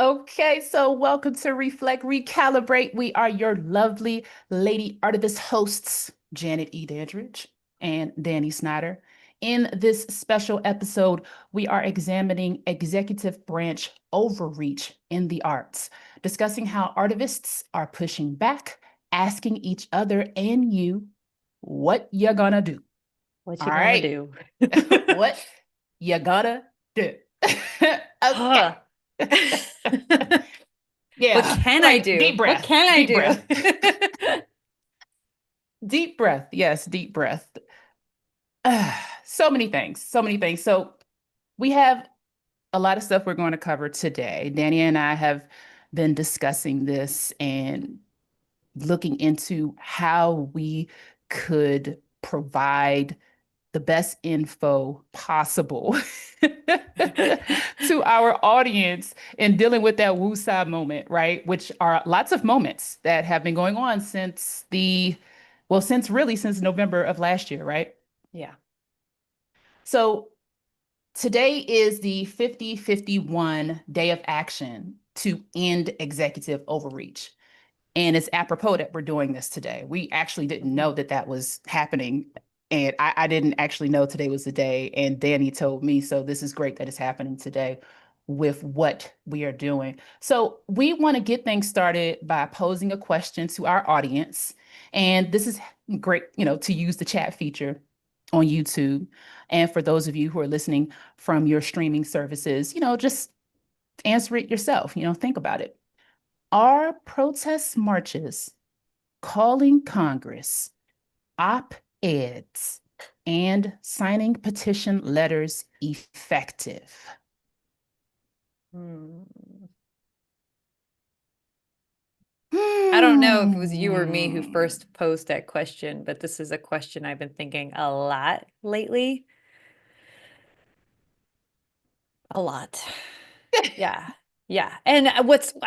Okay, so welcome to Reflect, Recalibrate. We are your lovely lady artivist hosts, Janet E. Dandridge and Danny Snyder. In this special episode, we are examining executive branch overreach in the arts, discussing how artivists are pushing back, asking each other and you, what you gonna do? What All you gonna right, do? what you gonna do? Huh. Okay. What Yeah, can I like do? deep What breath, can I deep do? breath, deep breath. Yes, deep breath. So many things, so many things. So we have a lot of stuff we're going to cover today. Danny and I have been discussing this and looking into how we could provide the best info possible to our audience in dealing with that woosah moment, right? Which are lots of moments that have been going on since November of last year, right? Yeah. So today is the 5051 day of action to end executive overreach. And it's apropos that we're doing this today. We actually didn't Mhm. know that that was happening. And I didn't actually know today was the day. And Danny told me. So this is great that it's happening today with what we are doing. So we want to get things started by posing a question to our audience. And this is great, to use the chat feature on YouTube. And for those of you who are listening from your streaming services, just answer it yourself, think about it. Are protest marches, calling Congress, op-eds, and signing petition letters effective? Hmm. I don't know if it was you or me who Hmm. first posed that question, but this is a question I've been thinking a lot lately. A lot. Yeah. Yeah. And I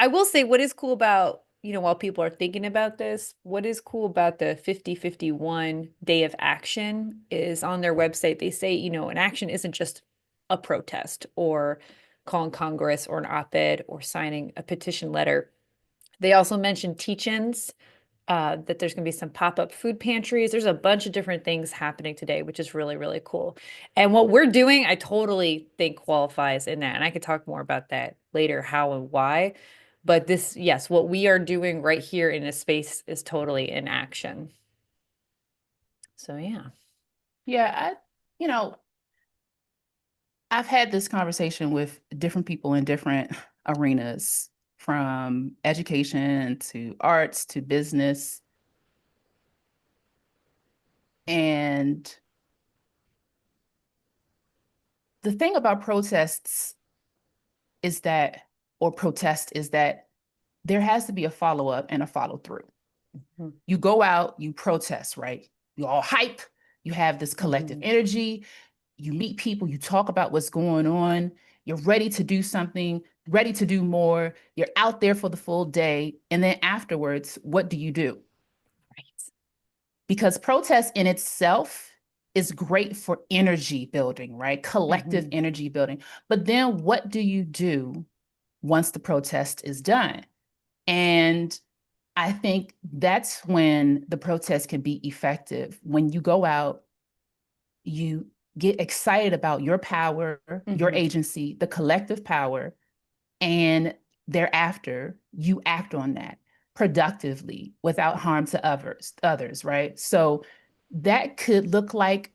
will say, what is cool about, while people are thinking about this, what is cool about the 5051 day of action is on their website, they say, an action isn't just a protest or calling Congress or an op-ed or signing a petition letter. They also mention teach-ins, that there's going to be some pop-up food pantries. There's a bunch of different things happening today, which is really, really cool. And what we're doing, I totally think qualifies in that. And I could talk more about that later, how and why. But this, yes, what we are doing right here in this space is totally in action. So yeah. Yeah, you know, I've had this conversation with different people in different arenas, from education to arts to business. And the thing about protests is that, or protest is that there has to be a follow up and a follow through. Mhm. You go out, you protest, right? You all hype, you have this collective Mhm. energy, you meet people, you talk about what's going on, you're ready to do something, ready to do more, you're out there for the full day. And then afterwards, what do you do? Right. Because protest in itself is great for energy building, right? Collective Mhm. energy building. But then what do you do once the protest is done? And I think that's when the protest can be effective. When you go out, you get excited about your power, your Mhm. agency, the collective power, and thereafter you act on that productively without harm to others, right? So that could look like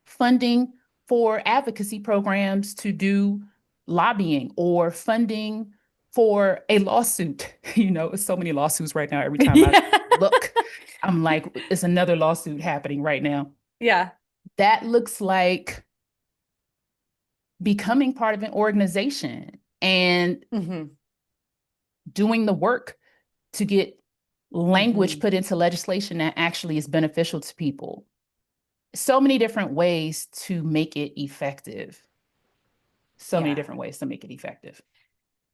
funding for advocacy programs to do lobbying or funding for a lawsuit. It's so many lawsuits right now. Every time I look, I'm like, it's another lawsuit happening right now. Yeah. That looks like becoming part of an organization and Mhm. doing the work to get language Mhm. put into legislation that actually is beneficial to people. So many different ways to make it effective. So many Yeah. different ways to make it effective.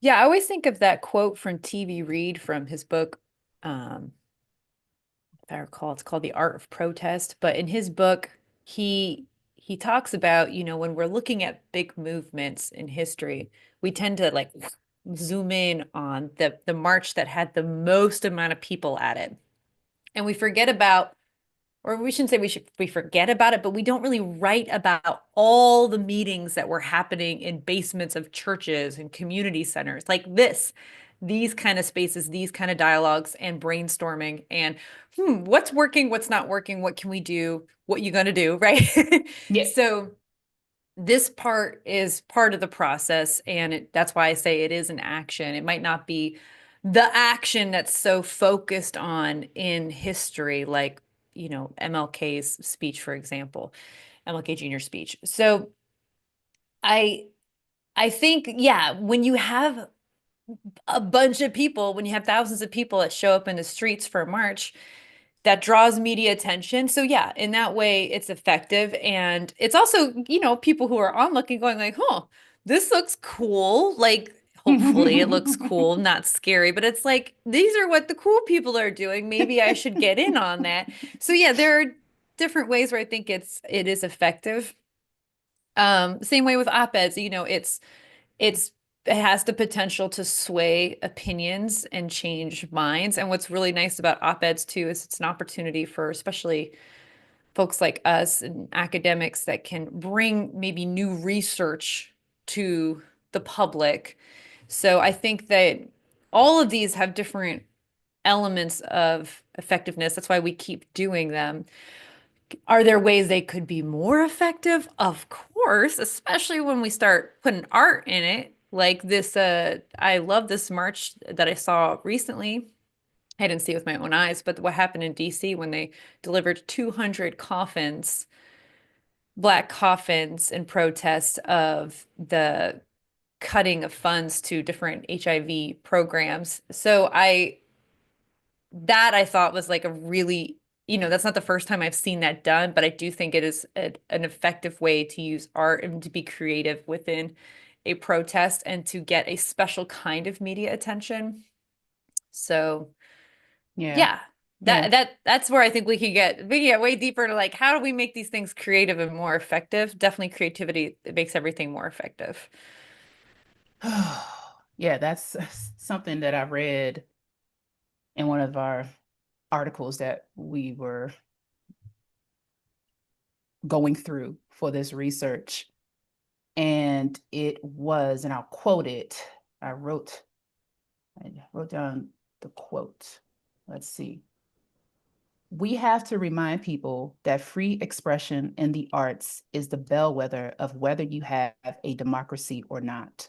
Yeah, I always think of that quote from TV Reed from his book, um, if I recall, it's called The Art of Protest. But in his book, he talks about, when we're looking at big movements in history, we tend to like zoom in on the march that had the most amount of people at it. And we forget about, or we shouldn't say we forget about it, but we don't really write about all the meetings that were happening in basements of churches and community centers like these kind of spaces, these kind of dialogues and brainstorming and what's working, what's not working, what can we do, what you gonna do, right? Yeah. So this part is part of the process, and that's why I say it is an action. It might not be the action that's so focused on in history, like, MLK's speech, for example, MLK Jr. speech. So I I think, yeah, when you have a bunch of people, when you have thousands of people that show up in the streets for a march, that draws media attention. So yeah, in that way, it's effective. And it's also, people who are onlooking going like, huh, this looks cool. Like, hopefully it looks cool, not scary, but it's like, these are what the cool people are doing. Maybe I should get in on that. So yeah, there are different ways where I think it is effective. Same way with op-eds, it's it has the potential to sway opinions and change minds. And what's really nice about op-eds too is it's an opportunity for especially folks like us and academics that can bring maybe new research to the public. So I think that all of these have different elements of effectiveness. That's why we keep doing them. Are there ways they could be more effective? Of course, especially when we start putting art in it. Like this, I love this march that I saw recently. I didn't see it with my own eyes, but what happened in DC when they delivered 200 coffins, black coffins, in protest of the cutting of funds to different HIV programs. So I thought was like a really, that's not the first time I've seen that done, but I do think it is an effective way to use art and to be creative within a protest and to get a special kind of media attention. So Yeah. yeah, Yeah. that's where I think we get way deeper into like how do we make these things creative and more effective? Definitely creativity makes everything more effective. Yeah, that's something that I read in one of our articles that we were going through for this research. And it was, and I'll quote it. I wrote, I wrote down the quote. Let's see. We have to remind people that free expression in the arts is the bellwether of whether you have a democracy or not.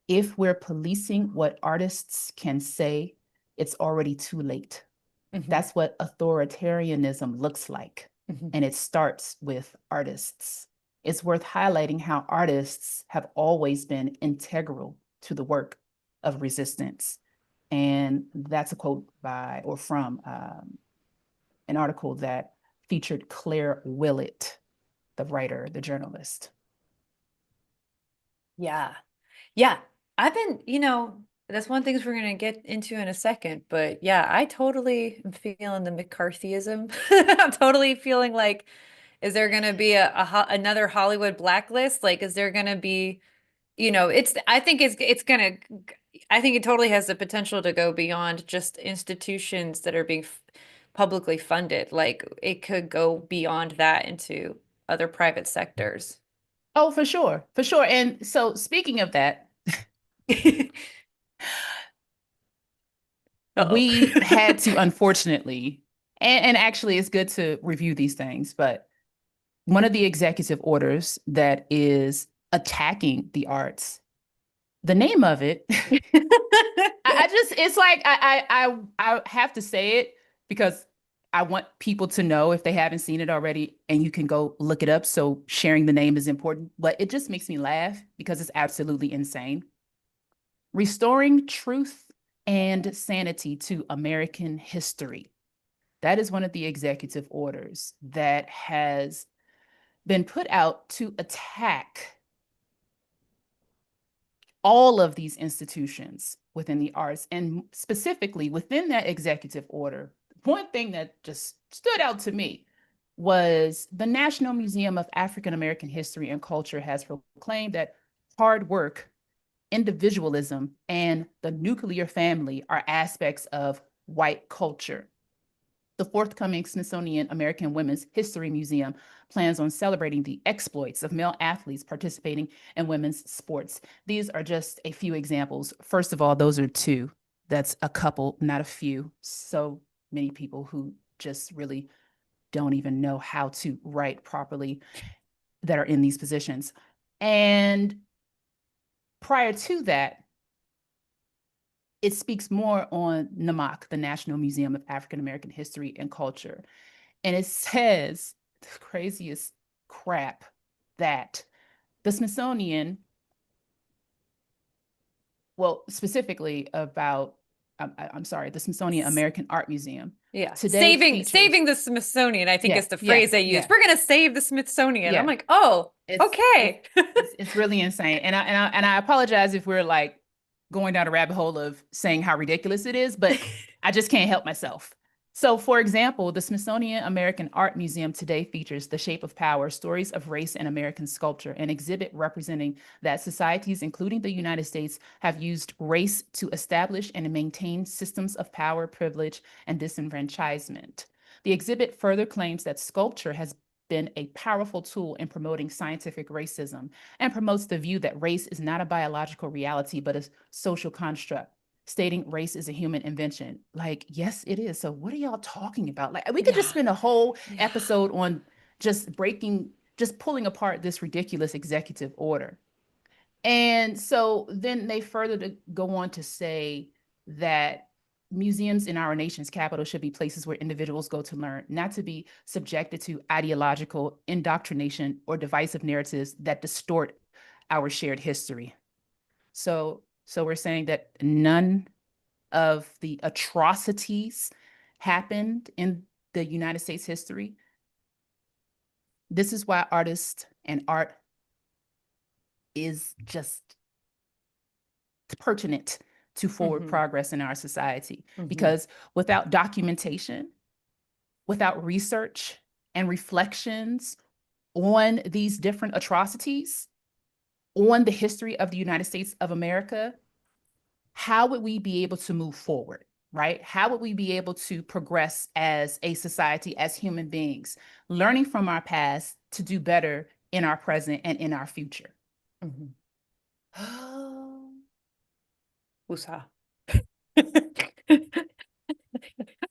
If we're policing what artists can say, it's already too late. Mhm, That's what authoritarianism looks like. mhm. And it starts with artists. It's worth highlighting how artists have always been integral to the work of resistance. And that's a quote by or from an article that featured Claire Willett, the writer, the journalist. Yeah. Yeah. I've been, that's one of the things we're going to get into in a second. But yeah, I totally am feeling the McCarthyism. I'm totally feeling like, is there going to be another Hollywood blacklist? Like, is there going to be, I think it totally has the potential to go beyond just institutions that are being publicly funded. Like, it could go beyond that into other private sectors. Oh, for sure, for sure. And so, speaking of that, Uh-oh. we had to unfortunately, and actually, it's good to review these things, but one of the executive orders that is attacking the arts, the name of it, I just, it's like I have to say it because I want people to know if they haven't seen it already, and you can go look it up. So sharing the name is important, but it just makes me laugh because it's absolutely insane. Restoring truth and sanity to American history. That is one of the executive orders that has been put out to attack all of these institutions within the arts. And specifically within that executive order, one thing that just stood out to me was the National Museum of African American History and Culture has proclaimed that hard work individualism, and the nuclear family are aspects of white culture. The forthcoming Smithsonian American Women's History Museum plans on celebrating the exploits of male athletes participating in women's sports. These are just a few examples. First of all, those are two. That's a couple, not a few. So many people who just really don't even know how to write properly that are in these positions. And prior to that, it speaks more on NAMAC, the National Museum of African American History and Culture. And it says the craziest crap that the Smithsonian, well, specifically about, I'm sorry, the Smithsonian American Art Museum Yeah. today Saving features, the Smithsonian, I think yeah, is the yeah, phrase they use. yeah, We're going to save the Smithsonian. I'm yeah. like, oh, It's it's okay. it's really insane. And I apologize if we're like going down a rabbit hole of saying how ridiculous it is, but I just can't help myself. So, for example, the Smithsonian American Art Museum today features The Shape of Power, Stories of Race and American Sculpture, an exhibit representing that societies, including the United States, have used race to establish and maintain systems of power, privilege, and disenfranchisement. The exhibit further claims that sculpture has been a powerful tool in promoting scientific racism and promotes the view that race is not a biological reality, but a social construct, stating race is a human invention. Like, yes, it is. So what are y'all talking about? Like, we could just Yeah. spend a whole Yeah. episode on just pulling apart this ridiculous executive order. And so then they further go on to say that museums in our nation's capital should be places where individuals go to learn, not to be subjected to ideological indoctrination or divisive narratives that distort our shared history. So we're saying that none of the atrocities happened in the United States history. This is why artists and art is just pertinent to forward Mm-hmm. progress in our society. Mm-hmm. Because without documentation, without research and reflections on these different atrocities, on the history of the United States of America, how would we be able to move forward? Right? How would we be able to progress as a society, as human beings, learning from our past to do better in our present and in our future? Mm-hmm. Woosah.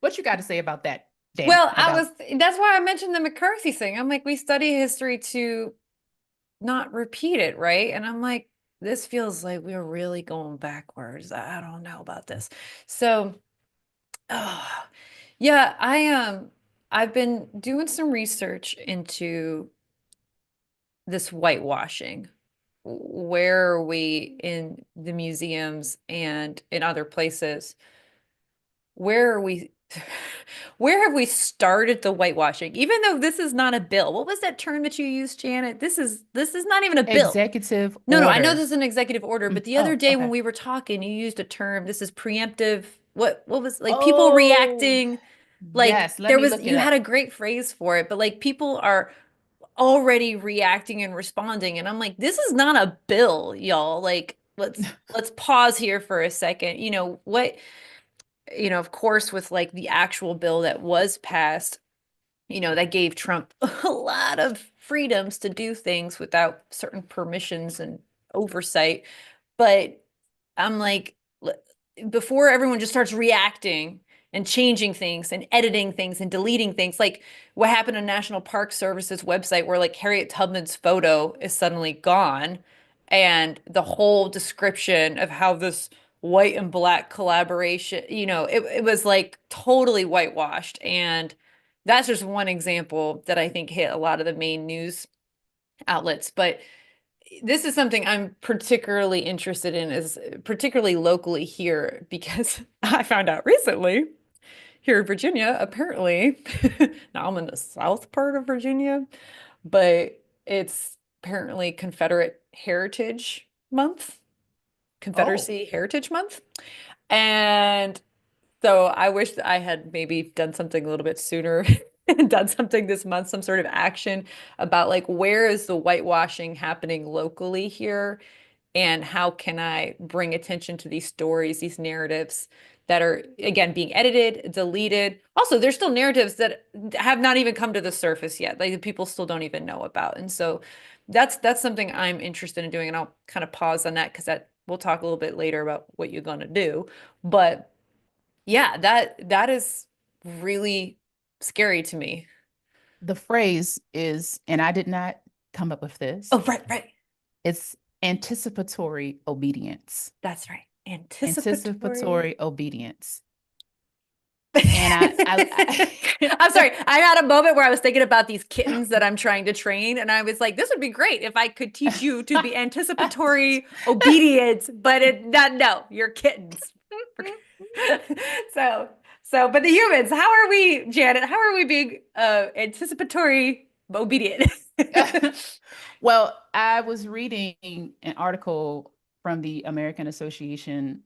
What you got to say about that, Dan? Well, About that's why I mentioned the McCarthy thing. I'm like, we study history to not repeat it, right? And I'm like, this feels like we're really going backwards. I don't know about this. So, oh, yeah, I've been doing some research into this whitewashing. Where are we in the museums and in other places? Where are we? Where have we started the whitewashing? Even though this is not a bill. What was that term that you used, Janet? This is not even a bill. executive No, no, I know order. this is an executive order, but the other Oh, day when okay. we were talking, you used a term. This is preemptive. What was like people Oh, reacting like yes. Let me look it you had a up. great phrase for it, but like people are already reacting and responding, and I'm like, this is not a bill, y'all. Like let's pause here for a second. Of course, with like the actual bill that was passed, that gave Trump a lot of freedoms to do things without certain permissions and oversight. But I'm like, before everyone just starts reacting and changing things and editing things and deleting things, like what happened on National Park Service's website, where like Harriet Tubman's photo is suddenly gone, and the whole description of how this white and black collaboration, it was like totally whitewashed. And that's just one example that I think hit a lot of the main news outlets. But this is something I'm particularly interested in, is particularly locally here, because I found out recently here in Virginia, apparently, now I'm in the south part of Virginia, but it's apparently Confederate Heritage Month, Oh, Confederacy Heritage Month. And so I wish that I had maybe done something a little bit sooner and done something this month, some sort of action about like where is the whitewashing happening locally here. and how can I bring attention to these stories, these narratives that are, again, being edited, deleted. Also, there's still narratives that have not even come to the surface yet, like people still don't even know about. And so that's something I'm interested in doing. And I'll kind of pause on that because that we'll talk a little bit later about what you're gonna do. But yeah, that is really scary to me. The phrase is, and I did not come up with this, Oh, right, right. it's anticipatory obedience. That's right. Anticipatory. Anticipatory obedience. And I I'm sorry. I had a moment where I was thinking about these kittens that I'm trying to train, and I was like, this would be great if I could teach you to be anticipatory obedience, but not, no, you're kittens. So, but the humans, how are we, Janet? How are we being anticipatory obedient? Well, I was reading an article from the American Association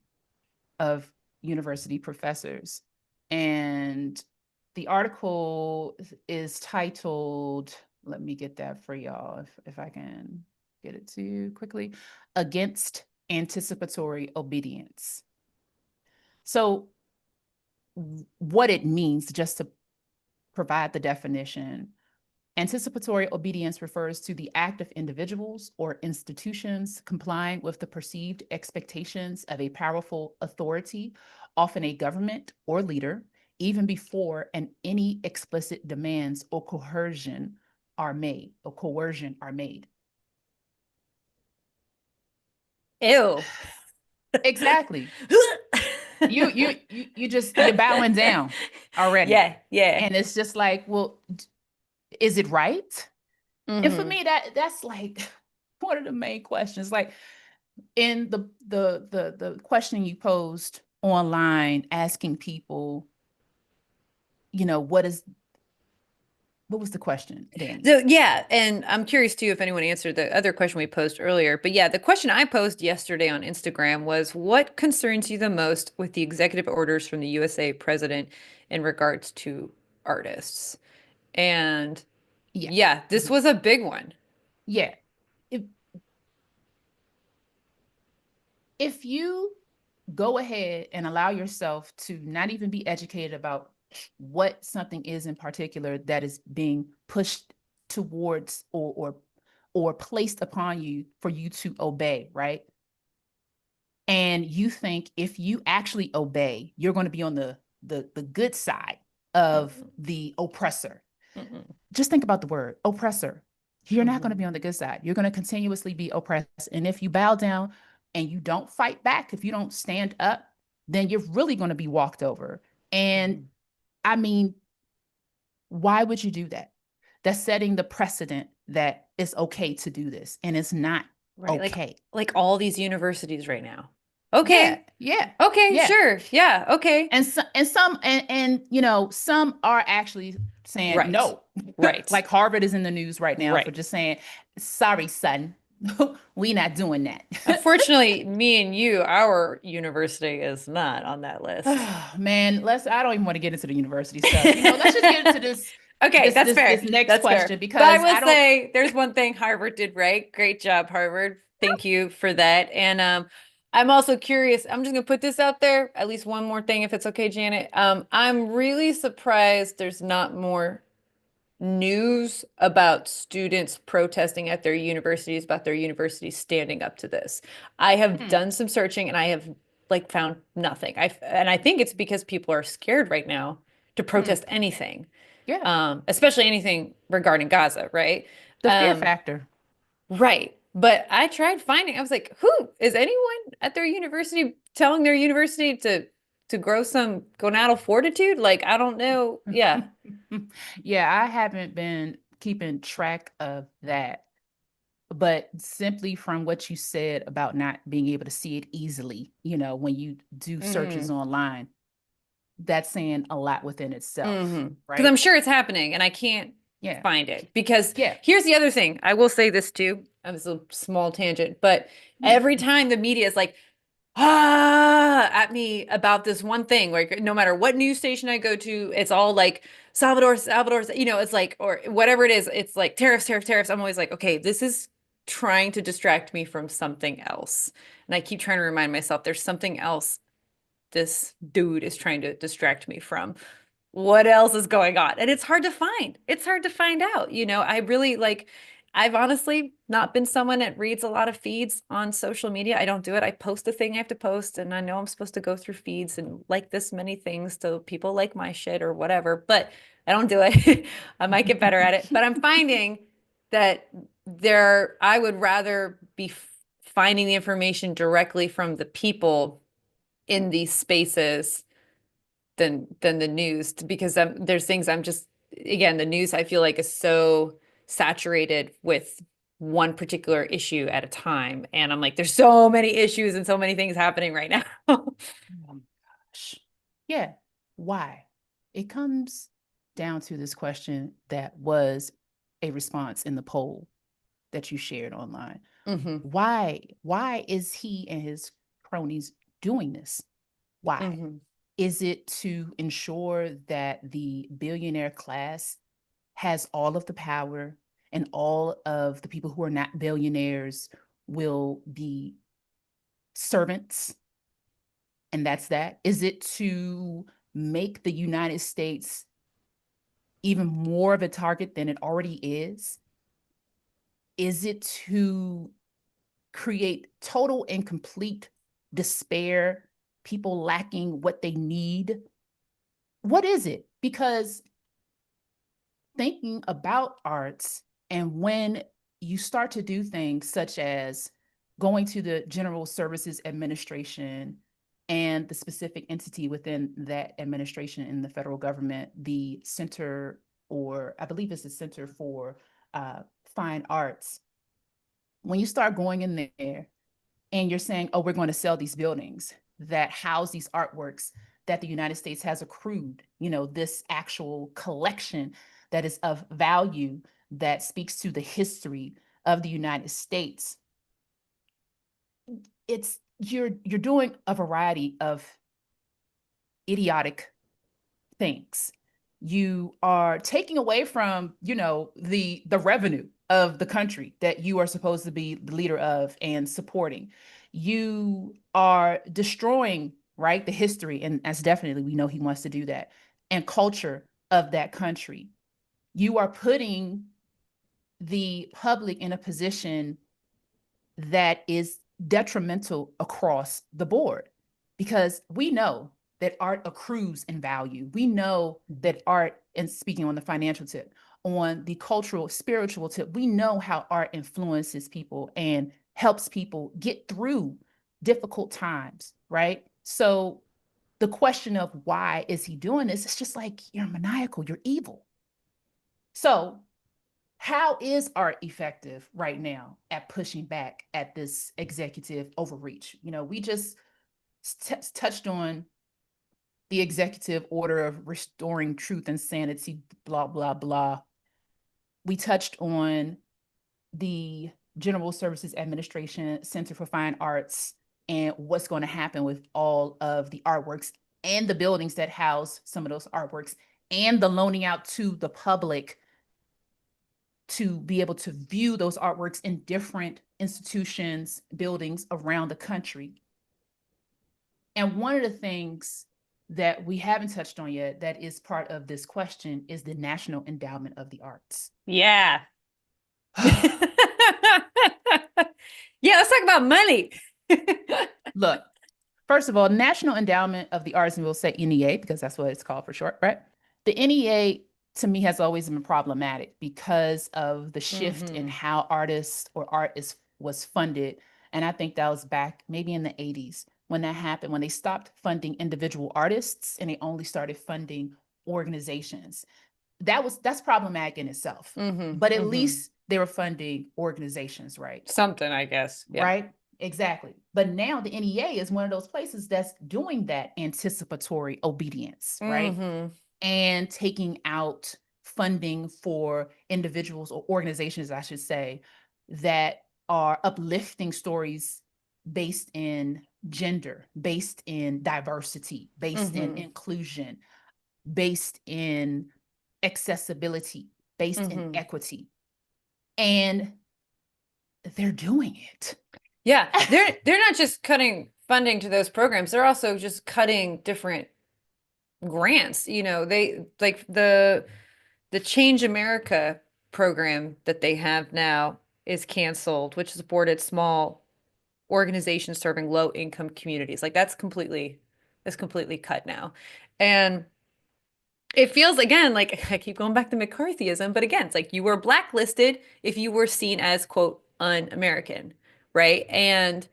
of University Professors, and the article is titled, let me get that for y'all if I can get it to you quickly, Against Anticipatory Obedience. So, what it means, just to provide the definition, anticipatory obedience refers to the act of individuals or institutions complying with the perceived expectations of a powerful authority, often a government or leader, even before any explicit demands or coercion are made. Ew. Exactly. You're bowing down already. Yeah, yeah. And it's just like, well, is it right? And for Mm-hmm. me, that's like one of the main questions. Like in the question you posed online, asking people, what was the question, Danny? So yeah, and I'm curious too if anyone answered the other question we posed earlier. But yeah, the question I posed yesterday on Instagram was what concerns you the most with the executive orders from the USA president in regards to artists? And Yeah. yeah, this Mhm. was a big one. Yeah. If if you go ahead and allow yourself to not even be educated about what something is in particular that is being pushed towards or placed upon you for you to obey, right? And you think if you actually obey, you're going to be on the good side of Mm-mm, the oppressor. mm-mm, Just think about the word oppressor. You're not going to mm-hmm, be on the good side. You're going to continuously be oppressed. And if you bow down and you don't fight back, if you don't stand up, then you're really going to be walked over. And mm-hmm. I mean, why would you do that? That's setting the precedent that it's okay to do this, and it's not Right, okay. like all these universities right now. Yeah, Okay. yeah, Okay, yeah. sure. Yeah, okay. And some are actually saying Right. no. Right. Like Harvard is in the news right now for Right. just saying, sorry, son, we not doing that. Unfortunately, me and you, our university is not on that list. Man, I don't even want to get into the university stuff. Let's just get into this Okay, this that's this fair. this next That's fair. question But I because will I don't. say there's one thing Harvard did right. Great job, Harvard. Thank you for that. And I'm also curious. I'm just gonna put this out there, at least one more thing, if it's okay, Janet. I'm really surprised there's not more news about students protesting at their universities, about their universities standing up to this. I have Hmm, done some searching and I have like found nothing. And I think it's because people are scared right now to hmm, protest anything, yeah, especially anything regarding Gaza, right? the fear Um, factor. right. But I tried finding, I was like, who is anyone at their university telling their university to grow some gonadal fortitude? Like, I don't know. Yeah. Yeah, I haven't been keeping track of that, but simply from what you said about not being able to see it easily, when you do searches Hmm. online, that's saying a lot within itself, Mm-hmm. Because I'm right? sure it's happening and I can't Yeah. find it. Because Yeah. here's the other thing. I will say this too. It's a small tangent, but every time the media is like, at me about this one thing, like no matter what news station I go to, it's all like Salvador, it's like, or whatever it is, it's like tariffs, tariffs, tariffs. I'm always like, okay, this is trying to distract me from something else. And I keep trying to remind myself there's something else this dude is trying to distract me from. What else is going on? And it's hard to find. It's hard to find out. I really like, I've honestly not been someone that reads a lot of feeds on social media. I don't do it. I post the thing I have to post, and I know I'm supposed to go through feeds and like this many things so people like my shit or whatever, but I don't do it. I might get better at it. But I'm finding that I would rather be finding the information directly from the people in these spaces than the news, because there's things I'm just, again, the news I feel like is so saturated with one particular issue at a time, and I'm like, there's so many issues and so many things happening right now. Oh my gosh. Yeah. Why? It comes down to this question that was a response in the poll that you shared online. Mm-hmm. Why is he and his cronies doing this? Why? Mm-hmm. Is it to ensure that the billionaire class has all of the power and all of the people who are not billionaires will be servants? And that's that. Is it to make the United States even more of a target than it already is? Is it to create total and complete despair, people lacking what they need? What is it? Because thinking about arts, and when you start to do things such as going to the General Services Administration and the specific entity within that administration in the federal government, the Center, or I believe it's the Center for Fine Arts, when you start going in there and you're saying, oh, we're going to sell these buildings that house these artworks that the United States has accrued, this actual collection that is of value, that speaks to the history of the United States. It's you're doing a variety of idiotic things. You are taking away from, the revenue of the country that you are supposed to be the leader of and supporting. You are destroying, right, the history, and as definitely we know he wants to do that, and culture of that country. You are putting the public in a position that is detrimental across the board, because we know that art accrues in value. We know that art, and speaking on the financial tip, on the cultural, spiritual tip, we know how art influences people and helps people get through difficult times, right? So the question of why is he doing this, it's just like, you're maniacal, you're evil. So how is art effective right now at pushing back at this executive overreach? We just touched on the executive order of restoring truth and sanity, blah, blah, blah. We touched on the General Services Administration Center for Fine Arts and what's going to happen with all of the artworks and the buildings that house some of those artworks, and the loaning out to the public to be able to view those artworks in different institutions, buildings around the country. And one of the things that we haven't touched on yet that is part of this question is the National Endowment of the Arts. Yeah. Yeah, let's talk about money. Look, first of all, National Endowment of the Arts, and we'll say NEA because that's what it's called for short, right? The NEA to me has always been problematic because of the shift in how artists or art was funded. And I think that was back maybe in the 80s when that happened, when they stopped funding individual artists and they only started funding organizations. That's problematic in itself. But at least they were funding organizations, right? Something, I guess. Yeah. Right? Exactly. But now the NEA is one of those places that's doing that anticipatory obedience, right? And taking out funding for individuals or organizations, I should say, that are uplifting stories based in gender, based in diversity, based in inclusion, based in accessibility, based in equity. And they're doing it. Yeah, they're not just cutting funding to those programs, they're also just cutting different grants. They like the Change America program that they have now is canceled, which supported small organizations serving low income communities. Like that's completely cut now. And it feels again like I keep going back to McCarthyism, but again, it's like you were blacklisted if you were seen as quote un-American, right? And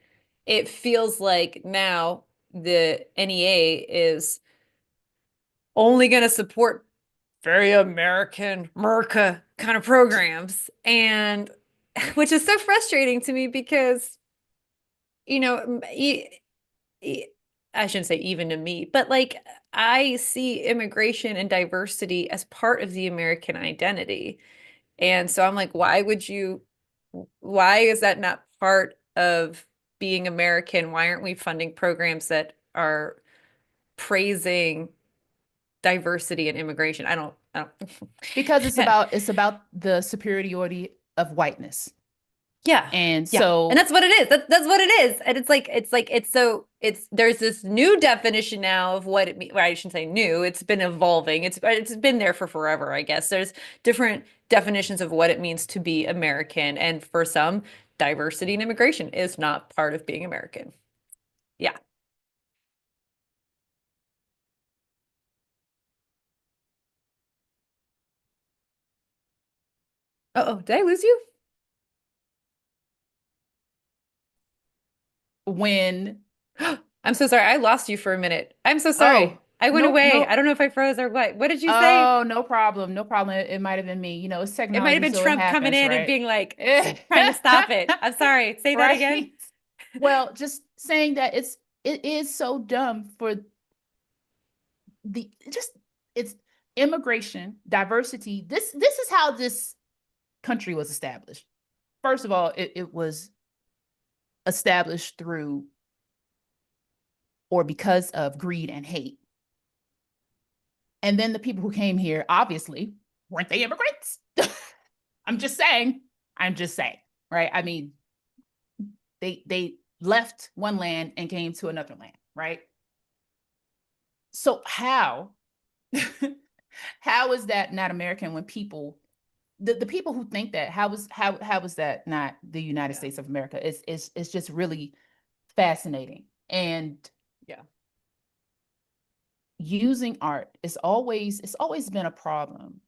it feels like now the NEA is only going to support very American, Merca kind of programs. And which is so frustrating to me because, you know, I shouldn't say even to me, but like I see immigration and diversity as part of the American identity. And so I'm like, why is that not part of being American? Why aren't we funding programs that are praising diversity and immigration? Because Yeah. it's about the superiority of whiteness. Yeah. And Yeah. And so that's what it is. That's what it is. And it's there's this new definition now of what it means. Well, I shouldn't say new. It's been evolving. It's been there for forever, I guess. There's different definitions of what it means to be American. And for some, diversity and immigration is not part of being American. Yeah. Uh-oh, did I lose you? when I'm so sorry. I lost you for a minute. I'm so oh, sorry. I went no, away. I no, don't know if I froze or what. What did you say? oh, no problem. No problem. It might have been me. It's It might have technology, been so it Trump coming happens, in and right? being like, trying to stop it. I'm sorry. Say that again. Right. Well, just saying that it is so dumb for the just it's immigration, diversity. This is how this country was established. First of all, it was established through or because of greed and hate. And then the people who came here, obviously, weren't they immigrants? I'm just saying. I'm just saying, right? I mean, they left one land and came to another land, right? So how is that not American when people the people who think that how is that not the United Yeah. States of America? It's just really fascinating. And Yeah. using art is always been a problem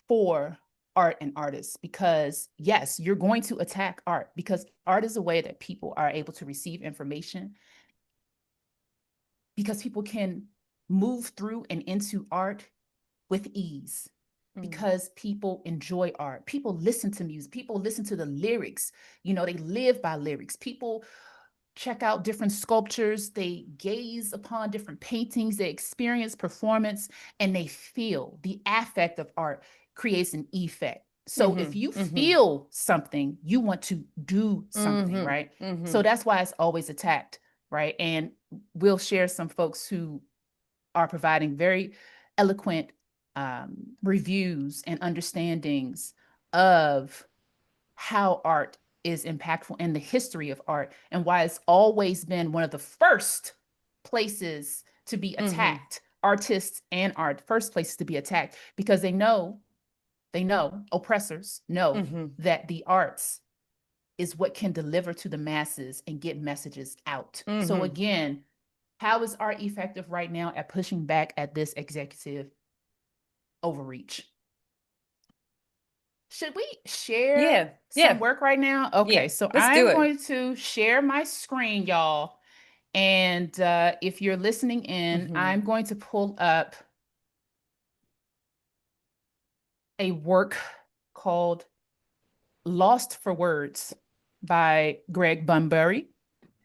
for art and artists because yes, you're going to attack art because art is a way that people are able to receive information because people can move through and into art with ease Mm. because people enjoy art. People listen to music. People listen to the lyrics. They live by lyrics. People check out different sculptures. They gaze upon different paintings. They experience performance and they feel the affect of art creates an effect. So if Mm-hmm. you Mm-hmm. feel something, you want to do something, Mm-hmm. right? Mm-hmm. So that's why it's always attacked, right? And we'll share some folks who are providing very eloquent reviews and understandings of how art is impactful and the history of art and why it's always been one of the first places to be Mm-hmm. attacked. Artists and art, first places to be attacked because they know, oppressors know Mm-hmm. that the arts is what can deliver to the masses and get messages out. So Mm-hmm. again, how is art effective right now at pushing back at this executive overreach? Should we share Yeah. some Yeah. work right now? Yeah. Okay, so Let's do I'm it. going to share my screen, y'all. And if you're listening in, Mm-hmm. I'm going to pull up a work called Lost for Words by Greg Bunbury,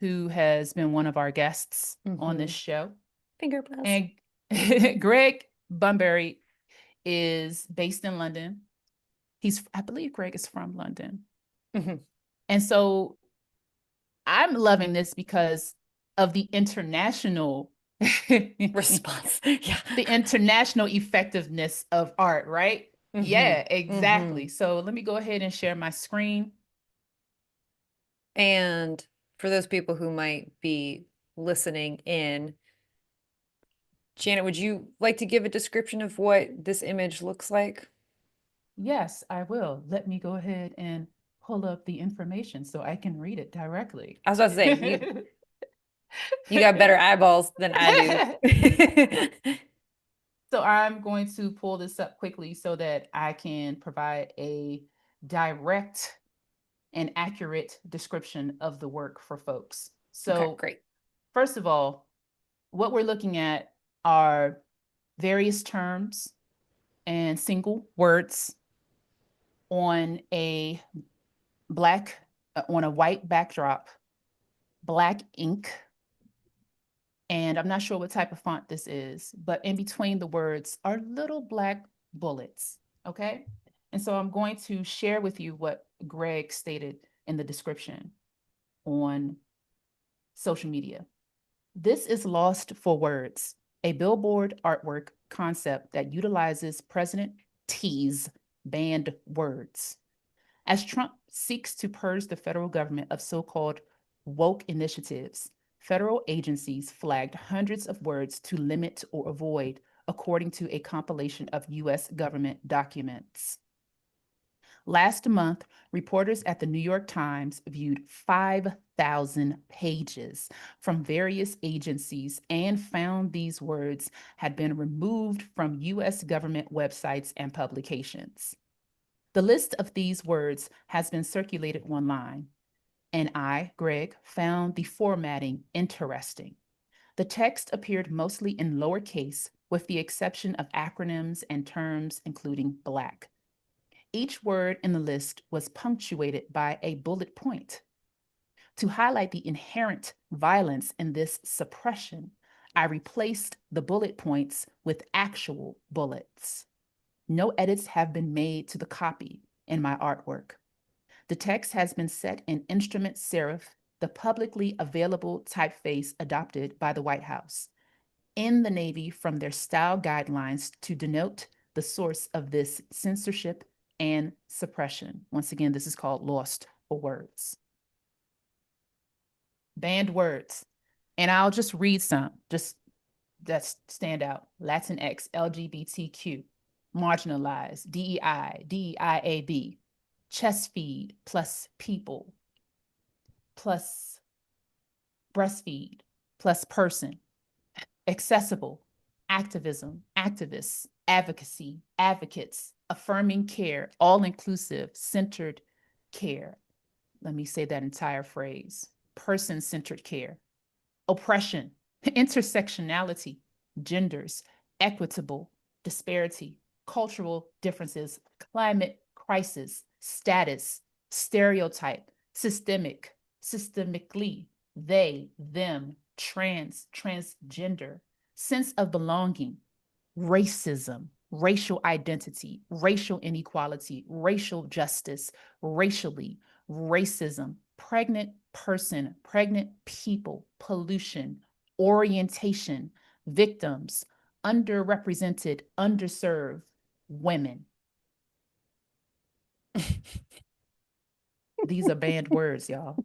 who has been one of our guests on this Mm-hmm. show. Finger blast. And Greg Bunbury is based in London. I believe Greg is from London. Mm-hmm. And so I'm loving this because of the international the Response. Yeah. international effectiveness of art, right? Mm-hmm. Yeah, Mm-hmm. exactly. So let me go ahead and share my screen. And for those people who might be listening in, Janet, would you like to give a description of what this image looks like? Yes, I will. Let me go ahead and pull up the information so I can read it directly. I was about to say, you got better eyeballs than I do. So I'm going to pull this up quickly so that I can provide a direct and accurate description of the work for folks. Okay, So, great. first of all, what we're looking at are various terms and single words on a black, on a white backdrop, black ink, and I'm not sure what type of font this is, but in between the words are little black bullets, okay? And so I'm going to share with you what Greg stated in the description on social media. This is Lost for Words, a billboard artwork concept that utilizes President T's banned words. As Trump seeks to purge the federal government of so-called woke initiatives, federal agencies flagged hundreds of words to limit or avoid, according to a compilation of US government documents. Last month, reporters at the New York Times viewed 5,000 pages from various agencies and found these words had been removed from US government websites and publications. The list of these words has been circulated online, and I, Greg, found the formatting interesting. The text appeared mostly in lowercase, with the exception of acronyms and terms including Black. Each word in the list was punctuated by a bullet point. To highlight the inherent violence in this suppression, I replaced the bullet points with actual bullets. No edits have been made to the copy in my artwork. The text has been set in instrument serif, the publicly available typeface adopted by the White House, in the Navy from their style guidelines to denote the source of this censorship and suppression. Once again, this is called Lost for Words. Banned words. And I'll just read some, just that stand out. Latinx, LGBTQ, marginalized, DEI, DEIAB, chest feed plus people plus breastfeed plus person, accessible, activism, activists, advocacy, advocates, affirming care, all inclusive, centered care. Let me say that entire phrase, person centered care, oppression, intersectionality, genders, equitable, disparity, cultural differences, climate crisis, status, stereotype, systemic, systemically, they, them, trans, transgender, sense of belonging, racism, racial identity, racial inequality, racial justice, racially, racism, pregnant person, pregnant people, pollution, orientation, victims, underrepresented, underserved, women. These are banned words, y'all.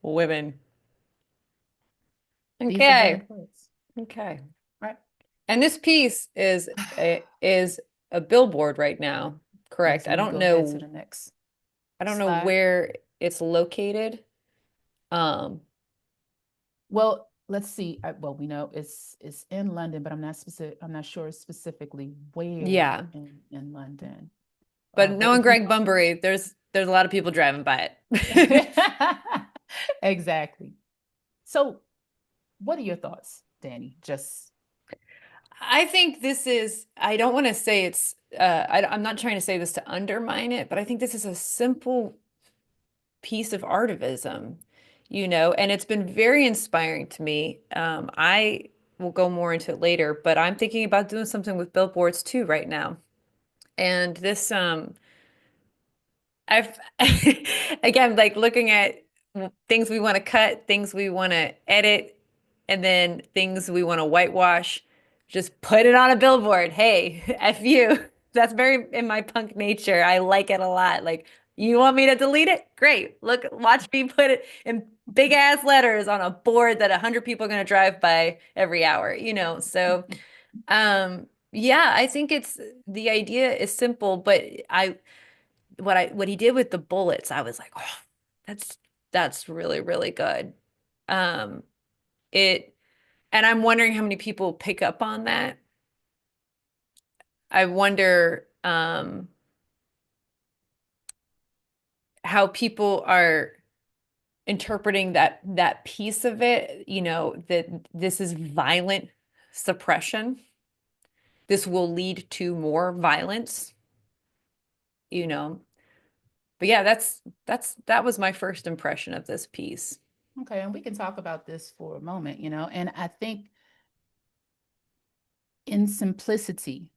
Women. These are banned Okay. words, Okay. right? And this piece is a billboard right now, correct? Yes, I let me don't go ahead to know the next I don't know slide. where it's located. Um, Well, let's see. Well, we know it's in London, but I'm not specific. I'm not sure specifically where yeah. in London. But But knowing if you Greg Bumbury, there's a lot of people driving by it. exactly. So, what are your thoughts, Danny? Just I think this is, I don't want to say it's, I'm not trying to say this to undermine it, but I think this is a simple piece of artivism, and it's been very inspiring to me. I will go more into it later, but I'm thinking about doing something with billboards too right now. And this, I've, again, like looking at things we want to cut, things we want to edit, and then things we want to whitewash, just put it on a billboard. Hey, F you. That's very in my punk nature. I like it a lot. Like, you want me to delete it? Great. Look, watch me put it in big ass letters on a board that 100 people are going to drive by every hour, you know? So, yeah, I think it's the idea is simple, but what he did with the bullets, I was like, oh, that's really, really good. Um, it, and I'm wondering how many people pick up on that. I wonder, how people are interpreting that piece of it, you know, that this is violent suppression. This will lead to more violence, you know. But yeah, that was my first impression of this piece. Okay, and we can talk about this for a moment, you know, and I think in simplicity,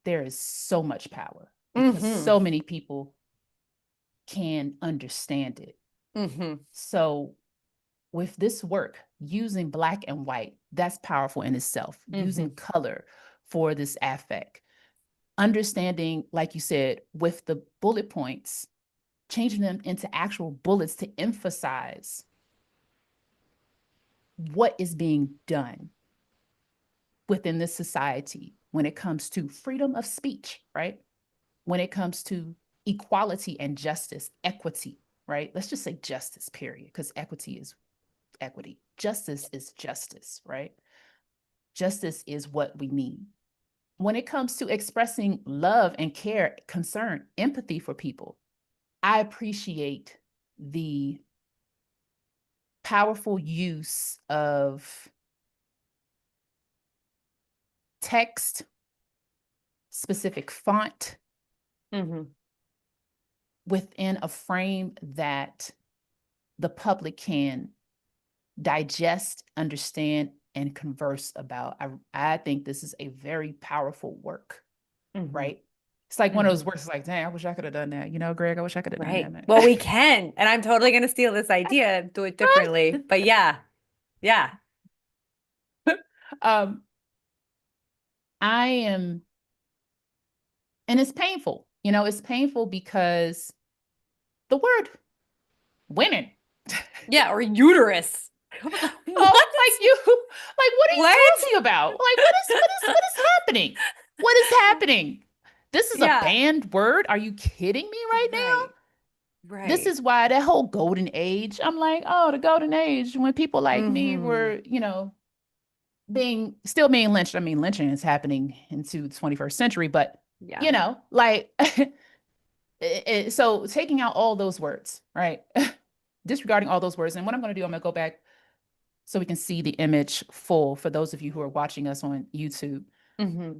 there is so much power because Mm-hmm. so many people can understand it. Mm-hmm. So, with this work, using black and white, that's powerful in itself. Mm-hmm. Using color for this affect, understanding, like you said, with the bullet points, changing them into actual bullets to emphasize what is being done within this society when it comes to freedom of speech, right? When it comes to equality and justice, equity, right? Let's just say justice, period, because equity is equity. Justice is justice, right? Justice is what we need. When it comes to expressing love and care, concern, empathy for people, I appreciate the powerful use of text, specific font Mm-hmm. within a frame that the public can digest, understand, and converse about. I think this is a very powerful work, Mm-hmm. right? It's like one of those Mm-hmm. works, like, dang, I wish I could have done that. You know, Greg, I wish I could have done that, Right. man. Well, we can, and I'm totally going to steal this idea and do it differently. But yeah, yeah. um, I am, and it's painful. You know, it's painful because the word women. Yeah, or uterus. I was like, Oh, what? like you, like what are you What? talking about? Like what is happening? What is happening? This is a Yeah. banned word. Are you kidding me right now? Right. This Right. is why that whole golden age, I'm like, oh, the golden age when people like me Mm-hmm. were, you know, being still being lynched. I mean, lynching is happening into the 21st century, but Yeah. you know, like so taking out all those words, right? Disregarding all those words. And what I'm going to do, I'm going to go back so we can see the image full for those of you who are watching us on YouTube, Mm-hmm.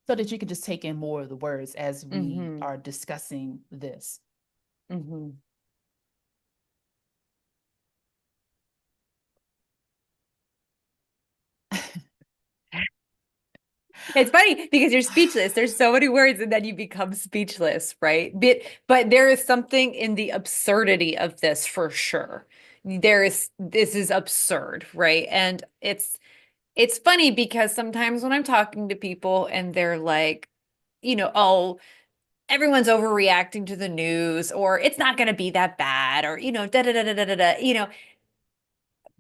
so that you can just take in more of the words as we Mm-hmm. are discussing this. Mm-hmm. It's funny because you're speechless. There's so many words and then you become speechless, right? But there is something in the absurdity of this for sure. This is absurd, right? And it's funny because sometimes when I'm talking to people and they're like, you know, oh, everyone's overreacting to the news, or it's not going to be that bad, or, you know, da da da da da da, you know.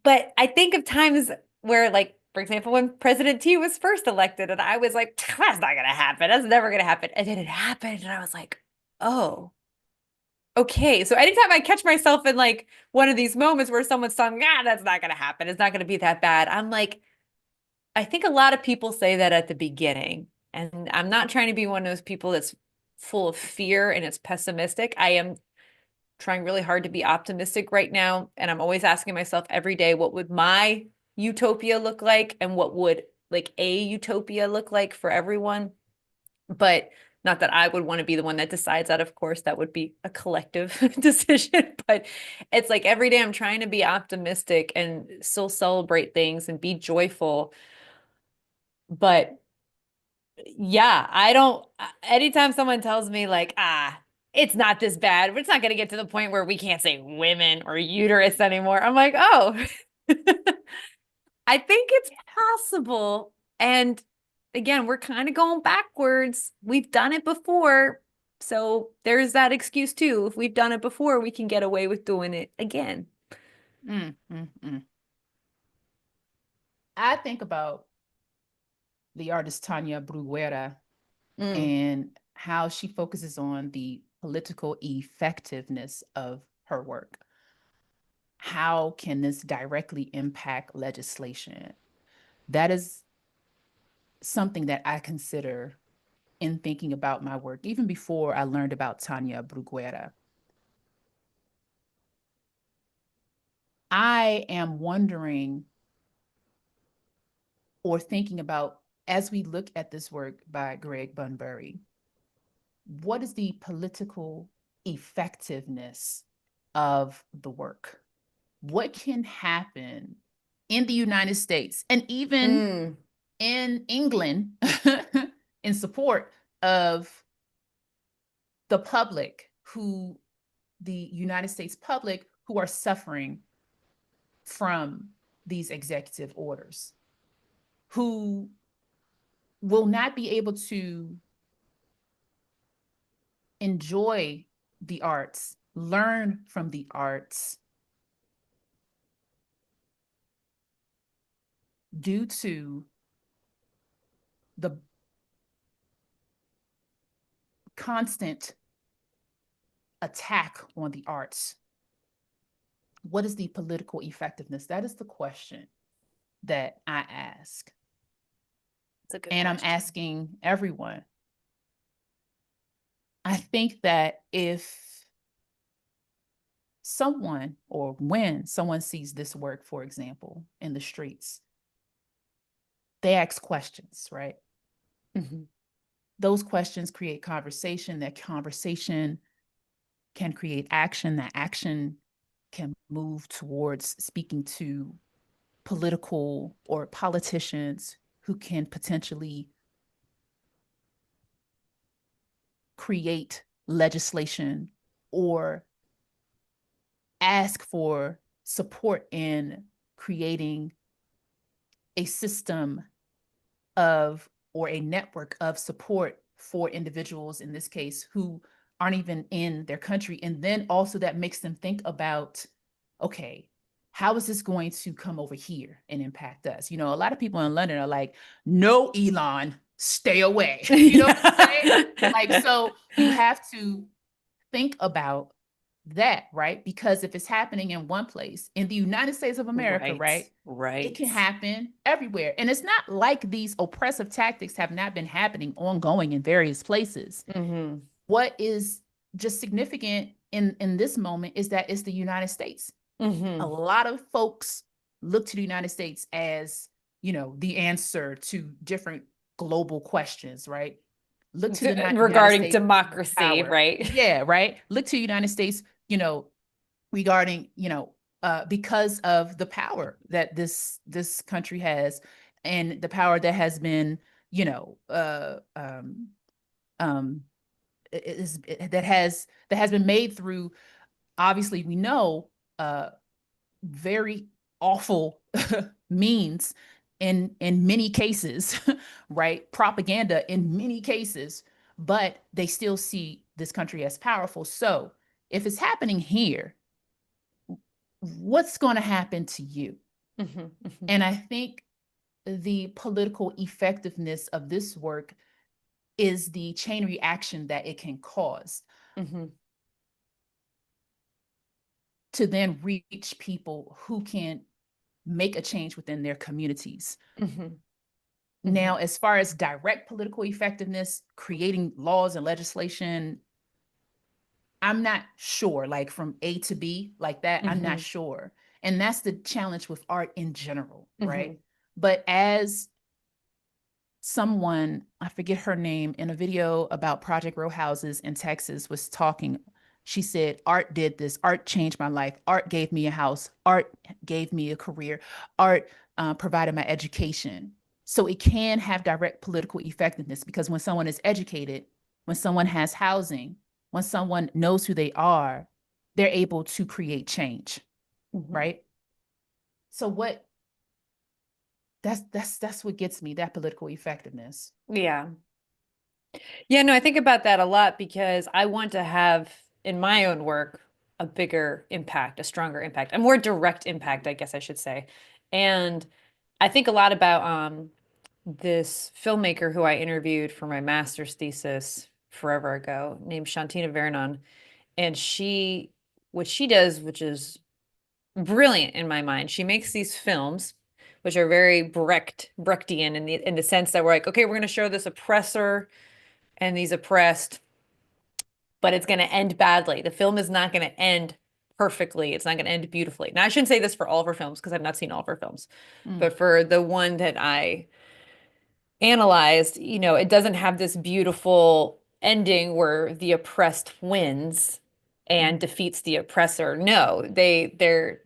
But I think of times where, like, for example, when President T was first elected, and I was like, that's not going to happen. That's never going to happen. And then it happened. And I was like, oh, okay. So anytime I catch myself in like one of these moments where someone's telling, ah, that's not going to happen. It's not going to be that bad. I'm like, I think a lot of people say that at the beginning. And I'm not trying to be one of those people that's full of fear and it's pessimistic. I am trying really hard to be optimistic right now. And I'm always asking myself every day, what would my utopia look like? And what would like a utopia look like for everyone? But not that I would want to be the one that decides that, of course, that would be a collective decision. But it's like every day I'm trying to be optimistic and still celebrate things and be joyful. But yeah, I don't, anytime someone tells me like, ah, it's not this bad, but it's not going to get to the point where we can't say women or uterus anymore. I'm like, oh, I think it's possible. And again, we're kind of going backwards. We've done it before. So there's that excuse too. If we've done it before, we can get away with doing it again. Mm, mm, mm. I think about the artist Tanya Bruguera Mm, and how she focuses on the political effectiveness of her work. How can this directly impact legislation? That is something that I consider in thinking about my work, even before I learned about Tanya Bruguera. I am wondering or thinking about, as we look at this work by Greg Bunbury, what is the political effectiveness of the work? What can happen in the United States and even mm, in England in support of the public who, the United States public who are suffering from these executive orders, who will not be able to enjoy the arts, learn from the arts due to the constant attack on the arts. What is the political effectiveness? That is the question that I ask. it's a good And I'm question. asking everyone. I think that if someone or when someone sees this work, for example, in the streets, they ask questions, right? Mm-hmm. Those questions create conversation. That conversation can create action. That action can move towards speaking to political or politicians who can potentially create legislation or ask for support in creating a system of or a network of support for individuals in this case who aren't even in their country. And then also that makes them think about, okay, how is this going to come over here and impact us? You know, a lot of people in London are like, no, Elon, stay away. You know what I'm saying? Like, so you have to think about that, right? Because if it's happening in one place, in the United States of America, Right, right, it right. can happen everywhere. And it's not like these oppressive tactics have not been happening ongoing in various places. Mm-hmm. What is just significant in this moment is that it's the United States. A Mm-hmm. lot of folks look to the United States as, you know, the answer to different global questions, right? Look to the United Regarding States democracy, power. right? Yeah, right. Look to the United States, you know, regarding, because of the power that this country has and the power that has been, you know, um, is that has been made through, obviously we know, very awful means in many cases, right? Propaganda in many cases, but they still see this country as powerful. So if it's happening here, what's going to happen to you? Mm-hmm. Mm-hmm. And I think the political effectiveness of this work is the chain reaction that it can cause Mm-hmm. to then reach people who can make a change within their communities. Mm-hmm. Now, as far as direct political effectiveness, creating laws and legislation, I'm not sure, like from A to B, like that, I'm not Mm-hmm. sure. And that's the challenge with art in general, Mm-hmm. right? But as someone, I forget her name, in a video about Project Row Houses in Texas was talking. She said, art did this. Art changed my life. Art gave me a house. Art gave me a career. Art provided my education. So it can have direct political effectiveness because when someone is educated, when someone has housing, when someone knows who they are, they're able to create change, Mm-hmm. right? So what that's what gets me, that political effectiveness. Yeah. Yeah, no, I think about that a lot because I want to have in my own work a bigger impact, a stronger impact, a more direct impact, I guess I should say. And I think a lot about this filmmaker who I interviewed for my master's thesis forever ago, named Shantina Vernon. And what she does, which is brilliant in my mind, she makes these films, which are very Brechtian in the sense that we're like, okay, we're going to show this oppressor and these oppressed, but it's going to end badly. The film is not going to end perfectly. It's not going to end beautifully. Now, I shouldn't say this for all of her films because I've not seen all of her films, Mm, but for the one that I analyzed, it doesn't have this beautiful ending where the oppressed wins and mm, defeats the oppressor. No, the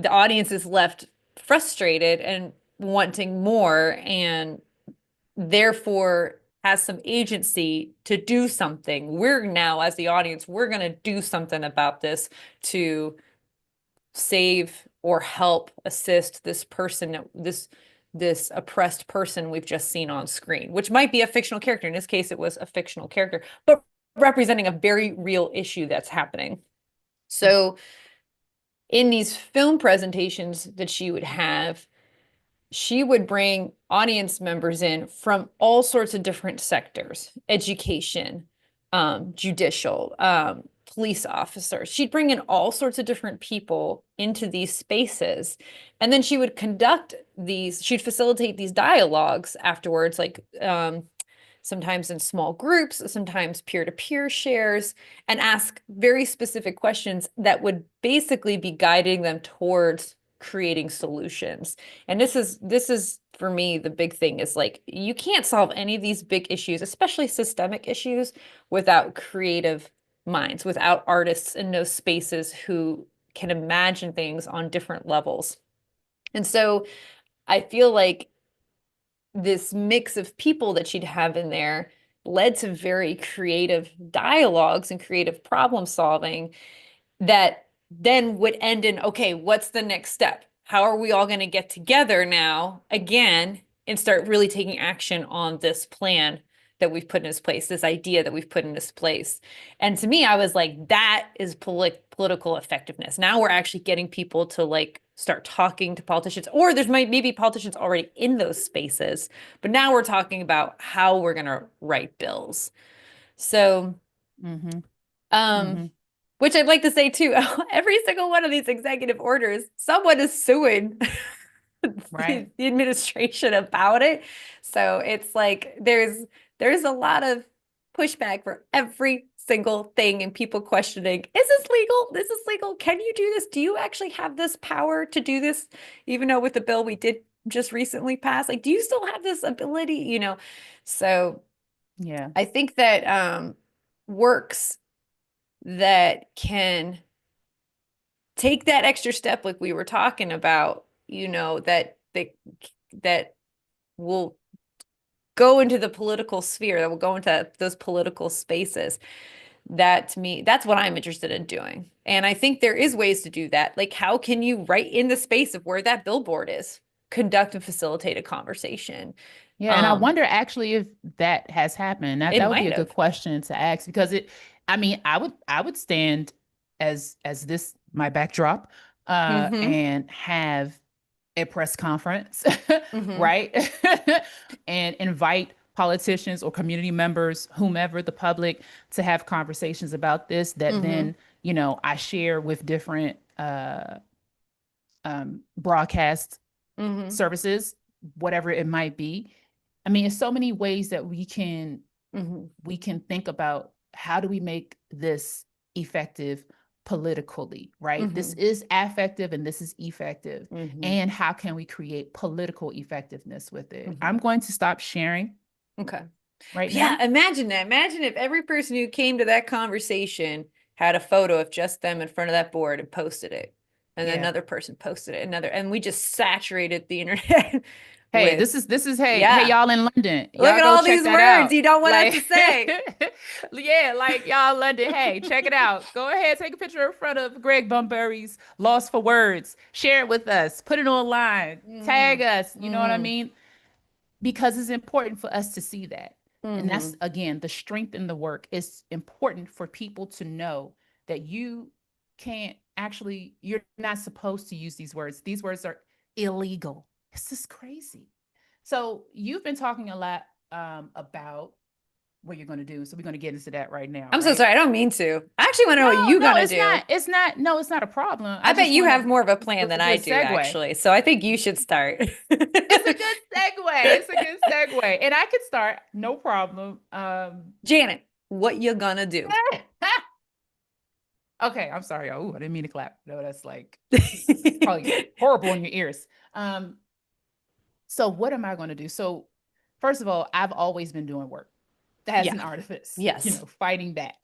audience is left frustrated and wanting more, and therefore has some agency to do something. We're now, as the audience, we're going to do something about this to save or help assist this person, this oppressed person we've just seen on screen, which might be a fictional character. In this case, it was a fictional character, but representing a very real issue that's happening. mm, So in these film presentations that she would have, she would bring audience members in from all sorts of different sectors, education, judicial, police officers. She'd bring in all sorts of different people into these spaces. And then she would she'd facilitate these dialogues afterwards, like sometimes in small groups, sometimes peer-to-peer shares, and ask very specific questions that would basically be guiding them towards creating solutions. And this is for me the big thing is like you can't solve any of these big issues, especially systemic issues, without creative minds, without artists in those spaces who can imagine things on different levels. And so I feel like this mix of people that she'd have in there led to very creative dialogues and creative problem solving that then would end in, okay, what's the next step? How are we all going to get together now again and start really taking action on this plan that we've put in this place, this idea that we've put in this place? And to me, I was like, that is political effectiveness. Now we're actually getting people to like start talking to politicians, or there's maybe politicians already in those spaces, but now we're talking about how we're going to write bills. So, mm-hmm, um, mm-hmm. which I'd like to say too, every single one of these executive orders, someone is suing Right. the administration about it. So it's like there's a lot of pushback for every single thing and people questioning, is this legal? Is this legal? Can you do this? Do you actually have this power to do this? Even though with the bill we did just recently pass, like, do you still have this ability? So Yeah. I think that works that can take that extra step like we were talking about, that will go into the political sphere, that will go into those political spaces. That to me, that's what I'm interested in doing. And I think there is ways to do that. Like, how can you, right in the space of where that billboard is, conduct and facilitate a conversation? Yeah, and I wonder actually if that has happened. That It that would be might a good have. question to ask because I mean, I would stand as this my backdrop Mm-hmm. and have a press conference, Mm-hmm. right? And invite politicians or community members, whomever, the public, to have conversations about this that Mm-hmm. then, I share with different broadcast Mm-hmm. services, whatever it might be. I mean, it's so many ways that Mm-hmm. we can think about how do we make this effective politically, right? This Mm-hmm. is affective and this is effective. Mm-hmm. And how can we create political effectiveness with it? Mm-hmm. I'm going to stop sharing Okay. right Yeah, now. imagine that. Imagine if every person who came to that conversation had a photo of just them in front of that board and posted it. And Yeah. another person posted it, and we just saturated the internet Hey, with, this is hey yeah. y'all in London. Look Y'all at go all check these that words out. you don't want us to Like say. yeah, like y'all in London. Hey, check it out. Go ahead, take a picture in front of Greg Bunbury's Lost for Words. Share it with us. Put it online. Tag Mm, us. You know what I mm, mean? Because it's important for us to see that. And that's mm-hmm, again, the strength in the work. It's important for people to know that you can't actually, you're not supposed to use these words. These words are illegal. It's just crazy. So you've been talking a lot about what you're going to do. So we're going to get into that right now, I'm so right? sorry. I don't mean to. I actually want to know what No, you're no, gonna it's do. not. It's not. No, it's not a problem. I I bet just you want to. have more of a This plan was a than I good do, segue. actually. So I think you should start. It's a good segue. It's a good segue. And I could start, no problem. Janet, what you gonna do? Okay, I'm sorry, y'all. Ooh, I didn't mean to clap. No, that's like probably horrible in your ears. Um, so what am I going to do? So first of all, I've always been doing work as Yeah. an artist, Yes. fighting back.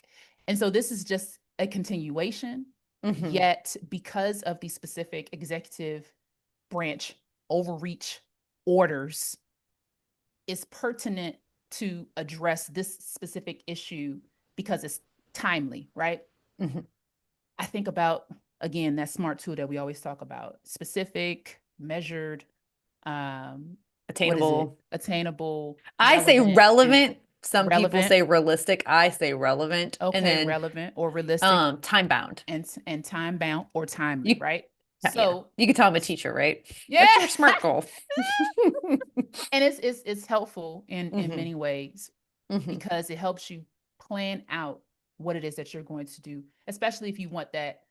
And so this is just a continuation, Hmm. yet because of the specific executive branch overreach orders, it's pertinent to address this specific issue because it's timely, right? Hmm. I think about, again, that SMART tool that we always talk about: specific, measured, what is it? Attainable. Attainable, I say relevant, and relevant. Some people relevant. say realistic. I say relevant. And Okay, then relevant or realistic, time bound. and time bound or timely, You right? yeah. So You can tell I'm a it's teacher, right? yeah, What's your SMART goal? and it's helpful in Hmm. many ways Hmm. because it helps you plan out what it is that you're going to do, especially if you want that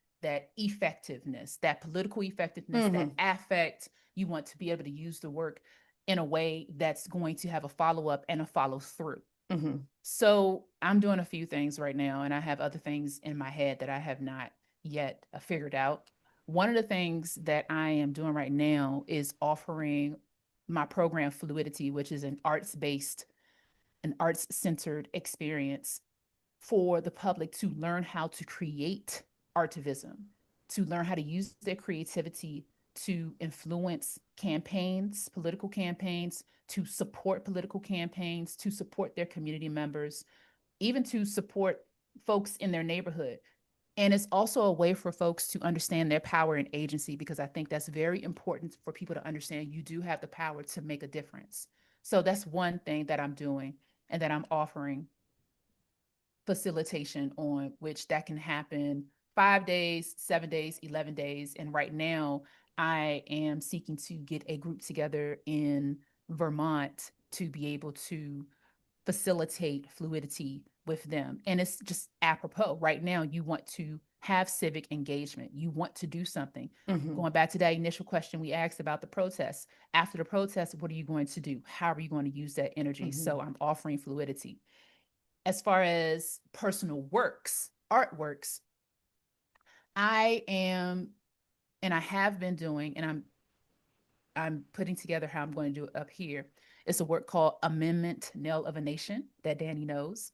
effectiveness, that political effectiveness, that Hmm. affect. You want to be able to use the work in a way that's going to have a follow up and a follow through. Hmm. So I'm doing a few things right now, and I have other things in my head that I have not yet figured out. One of the things that I am doing right now is offering my program Fluidity, which is an arts centered experience for the public to learn how to create artivism, to learn how to use their creativity to influence campaigns, political campaigns, to support political campaigns, to support their community members, even to support folks in their neighborhood. And it's also a way for folks to understand their power and agency, because I think that's very important for people to understand you do have the power to make a difference. So that's one thing that I'm doing and that I'm offering facilitation on, which that can happen 5 days, 7 days, 11 days. And right now, I am seeking to get a group together in Vermont to be able to facilitate fluidity with them. And it's just apropos. Right now, you want to have civic engagement, you want to do something. Hmm. Going back to that initial question we asked about the protests. After the protest, what are you going to do? How are you going to use that energy? Hmm. So I'm offering fluidity. As far as personal works, artworks, I am, and I have been doing, and I'm putting together how I'm going to do it up here. It's a work called Amendment Nail of a Nation that Danny knows.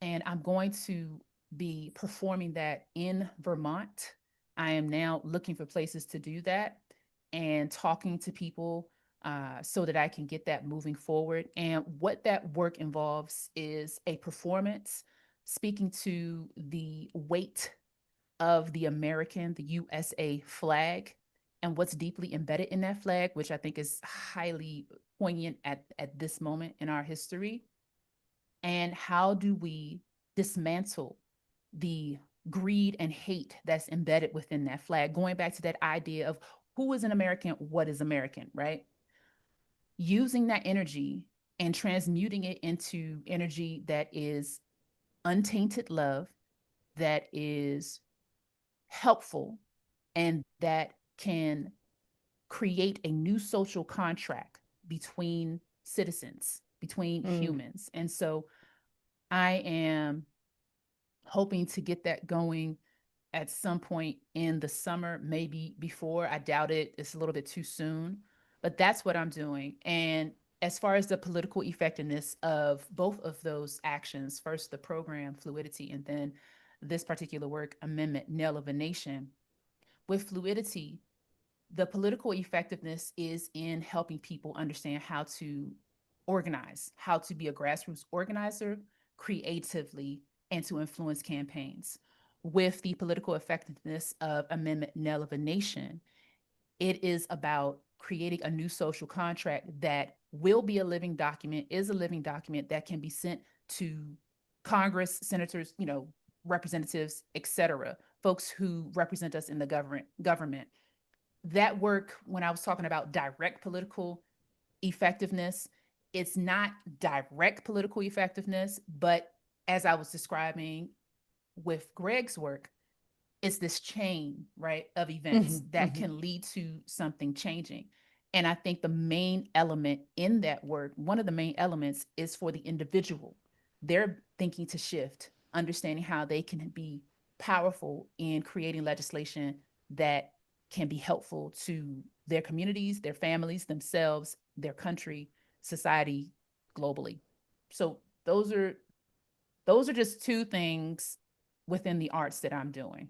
And I'm going to be performing that in Vermont. I am now looking for places to do that and talking to people so that I can get that moving forward. And what that work involves is a performance speaking to the weight of the American, the USA flag, and what's deeply embedded in that flag, which I think is highly poignant at this moment in our history. And how do we dismantle the greed and hate that's embedded within that flag? Going back to that idea of who is an American, what is American, right? Using that energy and transmuting it into energy that is untainted love, that is helpful, and that can create a new social contract between citizens, between Mm. humans. And so I am hoping to get that going at some point in the summer, maybe before. I doubt it. It's a little bit too soon, but that's what I'm doing. And as far as the political effectiveness of both of those actions, first the program Fluidity, and then this particular work, Amendment Nail of a Nation. With Fluidity, The political effectiveness is in helping people understand how to organize, how to be a grassroots organizer creatively, and to influence campaigns. With the political effectiveness of Amendment Knell of a Nation, it is about creating a new social contract that will be a living document, is a living document that can be sent to Congress, senators, representatives, etc., folks who represent us in the government. That work, when I was talking about direct political effectiveness, it's not direct political effectiveness, but as I was describing with Greg's work, it's this chain, right, of events that can lead to something changing. And I think the main element in that work, one of the main elements, is for the individual. They're thinking to shift, understanding how they can be powerful in creating legislation that can be helpful to their communities, their families, themselves, their country, society, globally. So those are just two things within the arts that I'm doing.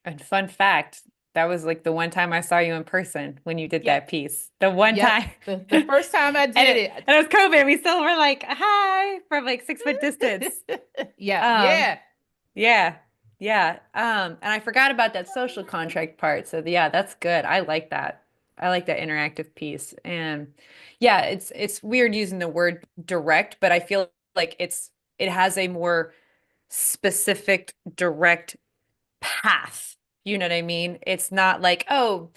And fun fact, that was like the one time I saw you in person when you did Yep. that piece. The one Yep. time. The first time I did it. And it was COVID. We still were like, hi, from like 6 foot distance. Yeah. Um, Yeah. yeah. Yeah. And I forgot about that social contract part. So yeah, that's good. I like that. I like that interactive piece. And yeah, it's weird using the word direct, but I feel like it has a more specific direct path. You know what I mean? It's not like, oh,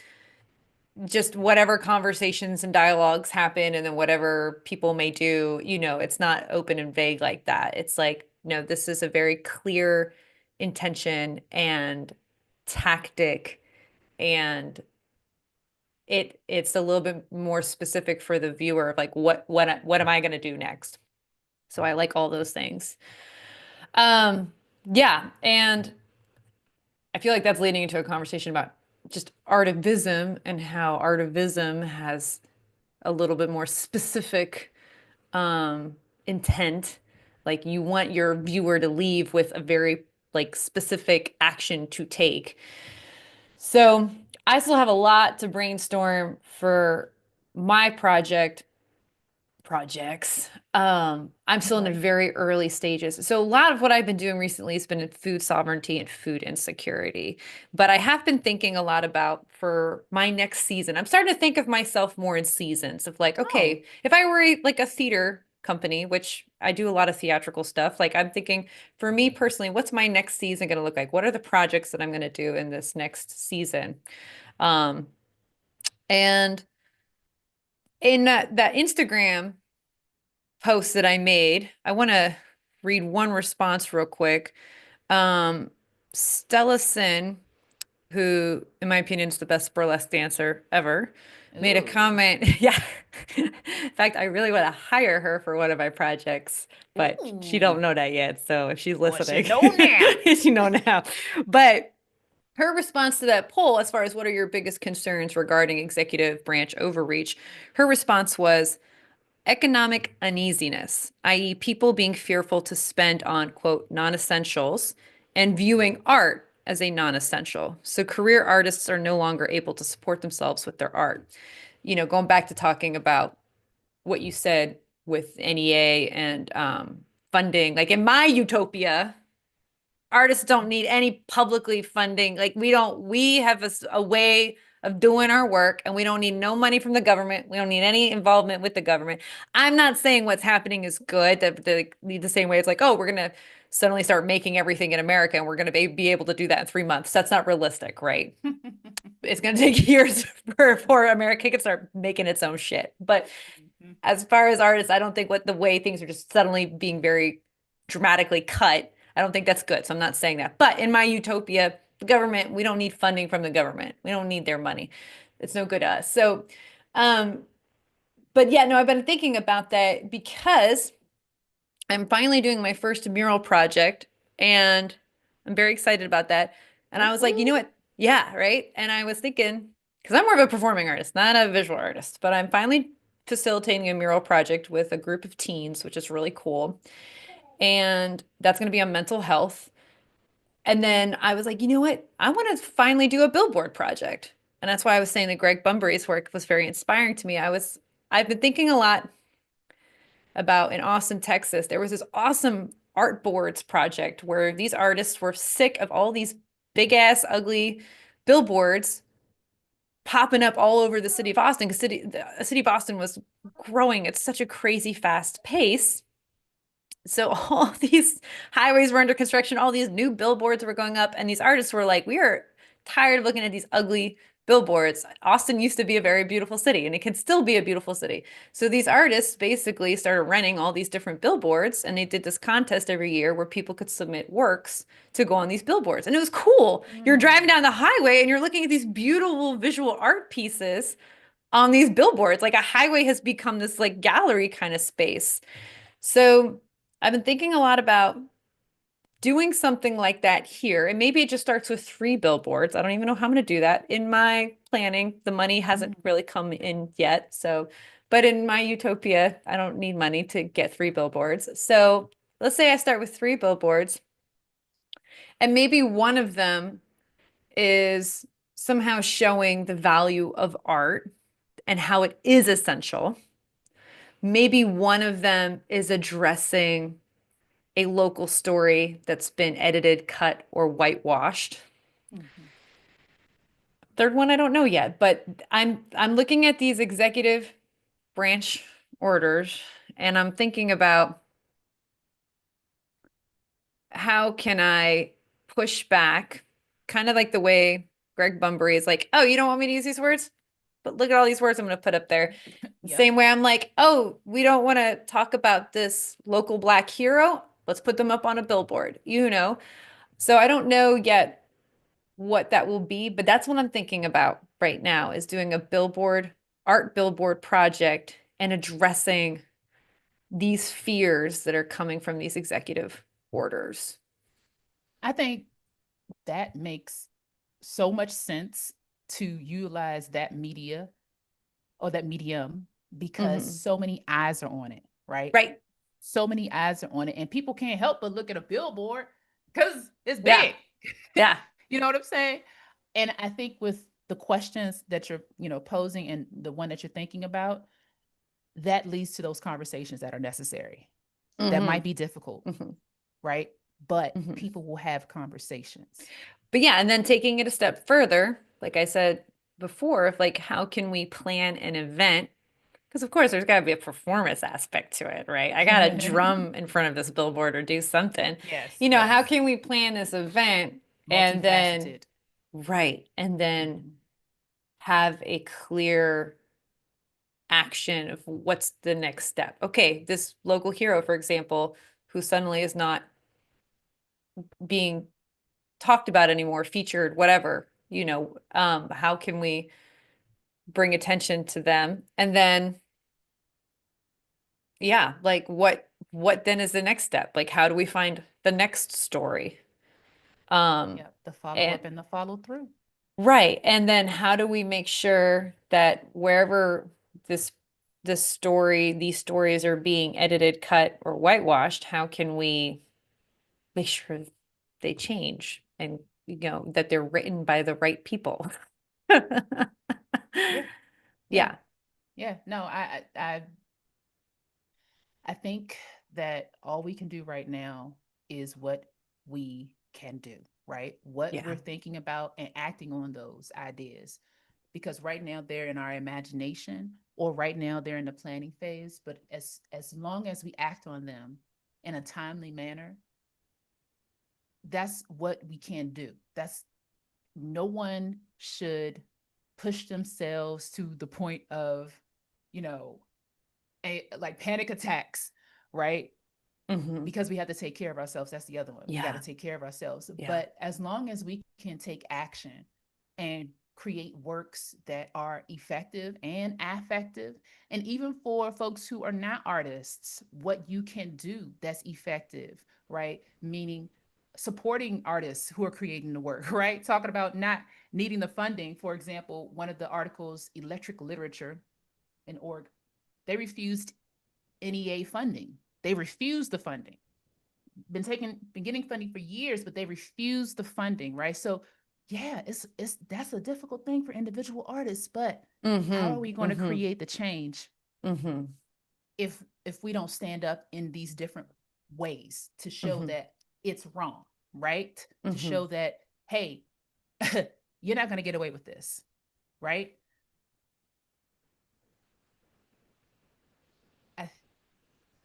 just whatever conversations and dialogues happen and then whatever people may do, it's not open and vague like that. It's like, no, this is a very clear intention and tactic, and it's a little bit more specific for the viewer of like what am I going to do next? So I like all those things. Yeah, and I feel like that's leading into a conversation about just artivism and how artivism has a little bit more specific intent. Like you want your viewer to leave with a very like specific action to take. So I still have a lot to brainstorm for my projects. I'm still in the Right. very early stages. So a lot of what I've been doing recently has been in food sovereignty and food insecurity. But I have been thinking a lot about for my next season. I'm starting to think of myself more in seasons of like, Oh. okay, if I were like a theater company, which I do a lot of theatrical stuff, like I'm thinking for me personally, what's my next season going to look like? What are the projects that I'm going to do in this next season? Um, and in that Instagram post that I made, I want to read one response real quick. Stella Sin, who, in my opinion, is the best burlesque dancer ever, made a Ooh. comment. Yeah. In fact, I really want to hire her for one of my projects, but she Ooh. don't know that yet. So if she's Well, should listening, know now. she know now. But her response to that poll, as far as what are your biggest concerns regarding executive branch overreach, her response was, economic uneasiness, i.e., people being fearful to spend on, quote, non essentials and viewing art as a non essential. So career artists are no longer able to support themselves with their art. Going back to talking about what you said with NEA and funding, like in my utopia, artists don't need any publicly funding. Like we have a way of doing our work and we don't need no money from the government. We don't need any involvement with the government. I'm not saying what's happening is good, that the same way it's like, oh, we're going to suddenly start making everything in America and we're going to be able to do that in 3 months. That's not realistic, right? It's going to take years before America can start making its own shit. But as far as artists, I don't think the way things are just suddenly being very dramatically cut, I don't think that's good. So I'm not saying that. But in my utopia, the government, we don't need funding from the government. We don't need their money. It's no good to us. So, um, but yeah, no, I've been thinking about that because I'm finally doing my first mural project and I'm very excited about that. And I was like, you know Ooh. what? Yeah, right. And I was thinking, because I'm more of a performing artist, not a visual artist, but I'm finally facilitating a mural project with a group of teens, which is really cool. And that's going to be on mental health. And then I was like, you know what? I want to finally do a billboard project. And that's why I was saying that Greg Bunbury's work was very inspiring to me. I've been thinking a lot about in Austin, Texas. There was this awesome art boards project where these artists were sick of all these big ass, ugly billboards popping up all over the city of Austin because the city of Austin was growing at such a crazy fast pace. So all these highways were under construction, all these new billboards were going up, and these artists were like, we are tired of looking at these ugly billboards. Austin used to be a very beautiful city, and it can still be a beautiful city. So these artists basically started renting all these different billboards, and they did this contest every year where people could submit works to go on these billboards. And it was cool. You're driving Mm. down the highway and you're looking at these beautiful visual art pieces on these billboards. Like a highway has become this like gallery kind of space. So I've been thinking a lot about doing something like that here. And maybe it just starts with 3 billboards. I don't even know how I'm going to do that. In my planning, the money hasn't Mm. really come in yet. So, but in my utopia, I don't need money to get 3 billboards. So let's say I start with 3 billboards, and maybe one of them is somehow showing the value of art and how it is essential. Maybe one of them is addressing a local story that's been edited, cut, or whitewashed. Mhm. Third one, I don't know yet, but I'm looking at these executive branch orders and I'm thinking about how can I push back, kind of like the way Greg Bunbury is like, oh, you don't want me to use these words? But look at all these words I'm going to put up there. The Yep. same way I'm like, oh, we don't want to talk about this local Black hero. Let's put them up on a billboard, you know? So I don't know yet what that will be, but that's what I'm thinking about right now is doing a art billboard project and addressing these fears that are coming from these executive orders. I think that makes so much sense to utilize that media or that medium because Hmm. so many eyes are on it, right? Right. So many eyes are on it, and people can't help but look at a billboard because it's Yeah. big. Yeah. You know what I'm saying? And I think with the questions that you're, posing and the one that you're thinking about, that leads to those conversations that are necessary. That Hmm. might be difficult, Hmm. right? But Hmm. people will have conversations. But yeah, and then taking it a step further, like I said before, of like how can we plan an event? Because of course there's got to be a performance aspect to it, right? I got to drum in front of this billboard or do something. Yes, You know, how yes. can we plan this event and then Multifaceted. right, and then Mhm. have a clear action of what's the next step? Okay, this local hero, for example, who suddenly is not being talked about anymore, featured, whatever, how can we bring attention to them? And then, yeah, like what then is the next step? Like how do we find the next story? Um, Yep, the follow and up and the follow through. right. And then how do we make sure that wherever this these stories are being edited, cut, or whitewashed, how can we make sure they change and that they're written by the right people? Yeah, yeah, Yeah. yeah. No, I think that all we can do right now is what we can do, right? What we're Yeah. thinking about and acting on those ideas. Because right now they're in our imagination or right now they're in the planning phase. But as long as we act on them in a timely manner, that's what we can do. That's no one should push themselves to the point of, you know, like panic attacks, right? Hmm. Because we have to take care of ourselves. That's the other one. We got to Yeah. take care of ourselves. Yeah. But as long as we can take action and create works that are effective and affective, and even for folks who are not artists, what you can do that's effective, right? Meaning supporting artists who are creating the work, right? Talking about not needing the funding. For example, one of the articles, Electric Literature in org, they refused NEA funding. They refused the funding been getting funding for years, but they refuse the funding, right? So yeah, it's that's a difficult thing for individual artists, but how are Mm-hmm. we going to Mm-hmm. create the change Mm-hmm. if we don't stand up in these different ways to show Mm-hmm. that it's wrong, right? To Mm-hmm. show that, hey, you're not going to get away with this, right? I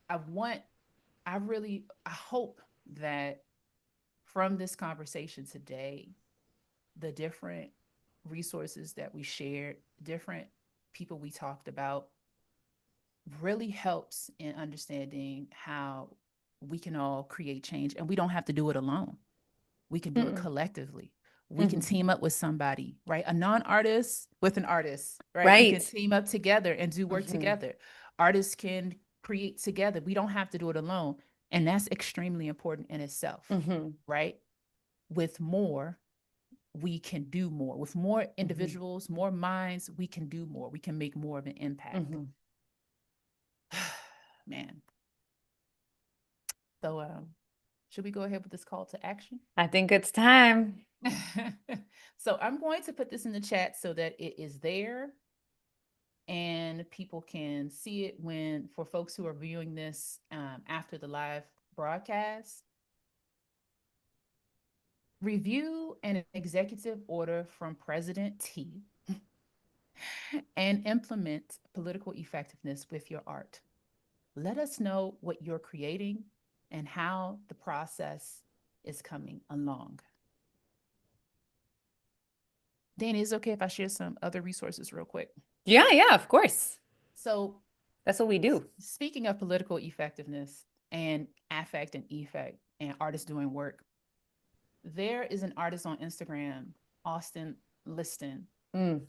I want I hope that from this conversation today, the different resources that we shared, different people we talked about, really helps in understanding how we can all create change, and we don't have to do it alone. We can do it Mm-mm. collectively. We can Mm-hmm. team up with somebody, right? A non-artist with an artist, right? We can Right. team up together and do work Mm-hmm. together. Artists can create together. We don't have to do it alone. And that's extremely important in itself, Mm-hmm. right? With more, we can do more. With more Mm-hmm. individuals, more minds, we can do more. We can make more of an impact. Mm-hmm. Man. So should we go ahead with this call to action? I think it's time. So I'm going to put this in the chat so that it is there and people can see it when, for folks who are viewing this after the live broadcast. Review an executive order from President T and implement political effectiveness with your art. Let us know what you're creating and how the process is coming along. Danny, is it okay if I share some other resources real quick? Yeah, yeah, of course. So, That's what we do. speaking of political effectiveness and affect and effect and artists doing work, there is an artist on Instagram, Austin Liston, Mm.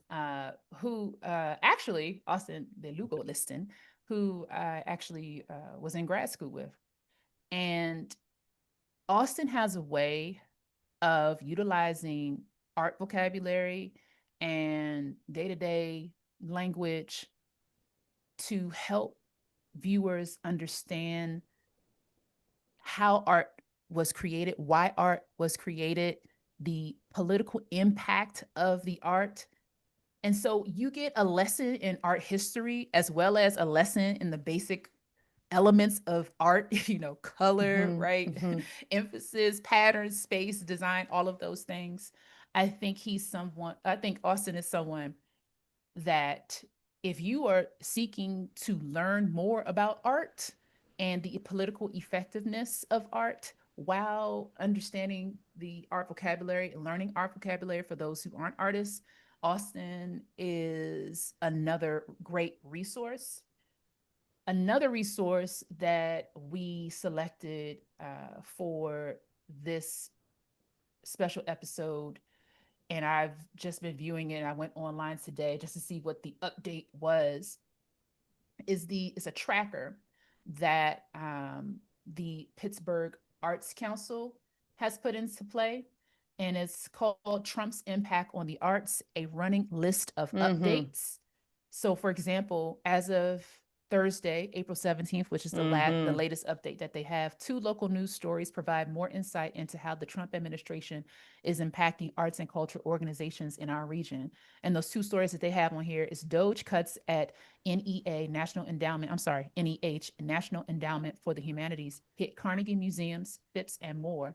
who actually, Austin De Lugo Liston, who I actually was in grad school with. And Austin has a way of utilizing art vocabulary and day to day language to help viewers understand how art was created, why art was created, the political impact of the art. And so you get a lesson in art history as well as a lesson in the basic elements of art, color, Mm-hmm. right? Mm-hmm. Emphasis, pattern, space, design, all of those things. I think Austin is someone that if you are seeking to learn more about art and the political effectiveness of art while understanding the art vocabulary and learning art vocabulary for those who aren't artists, Austin is another great resource. Another resource that we selected for this special episode, and I've just been viewing it. I went online today just to see what the update was. Is a tracker that the Pittsburgh Arts Council has put into play, and it's called Trump's Impact on the Arts: A Running List of Mm-hmm. Updates. So, for example, as of Thursday, April 17th, which is the Mm-hmm. latest update that they have, two local news stories provide more insight into how the Trump administration is impacting arts and culture organizations in our region. And those two stories that they have on here is Doge cuts at NEA National Endowment, I'm sorry, NEH National Endowment for the Humanities hit Carnegie Museums, Phipps, and more.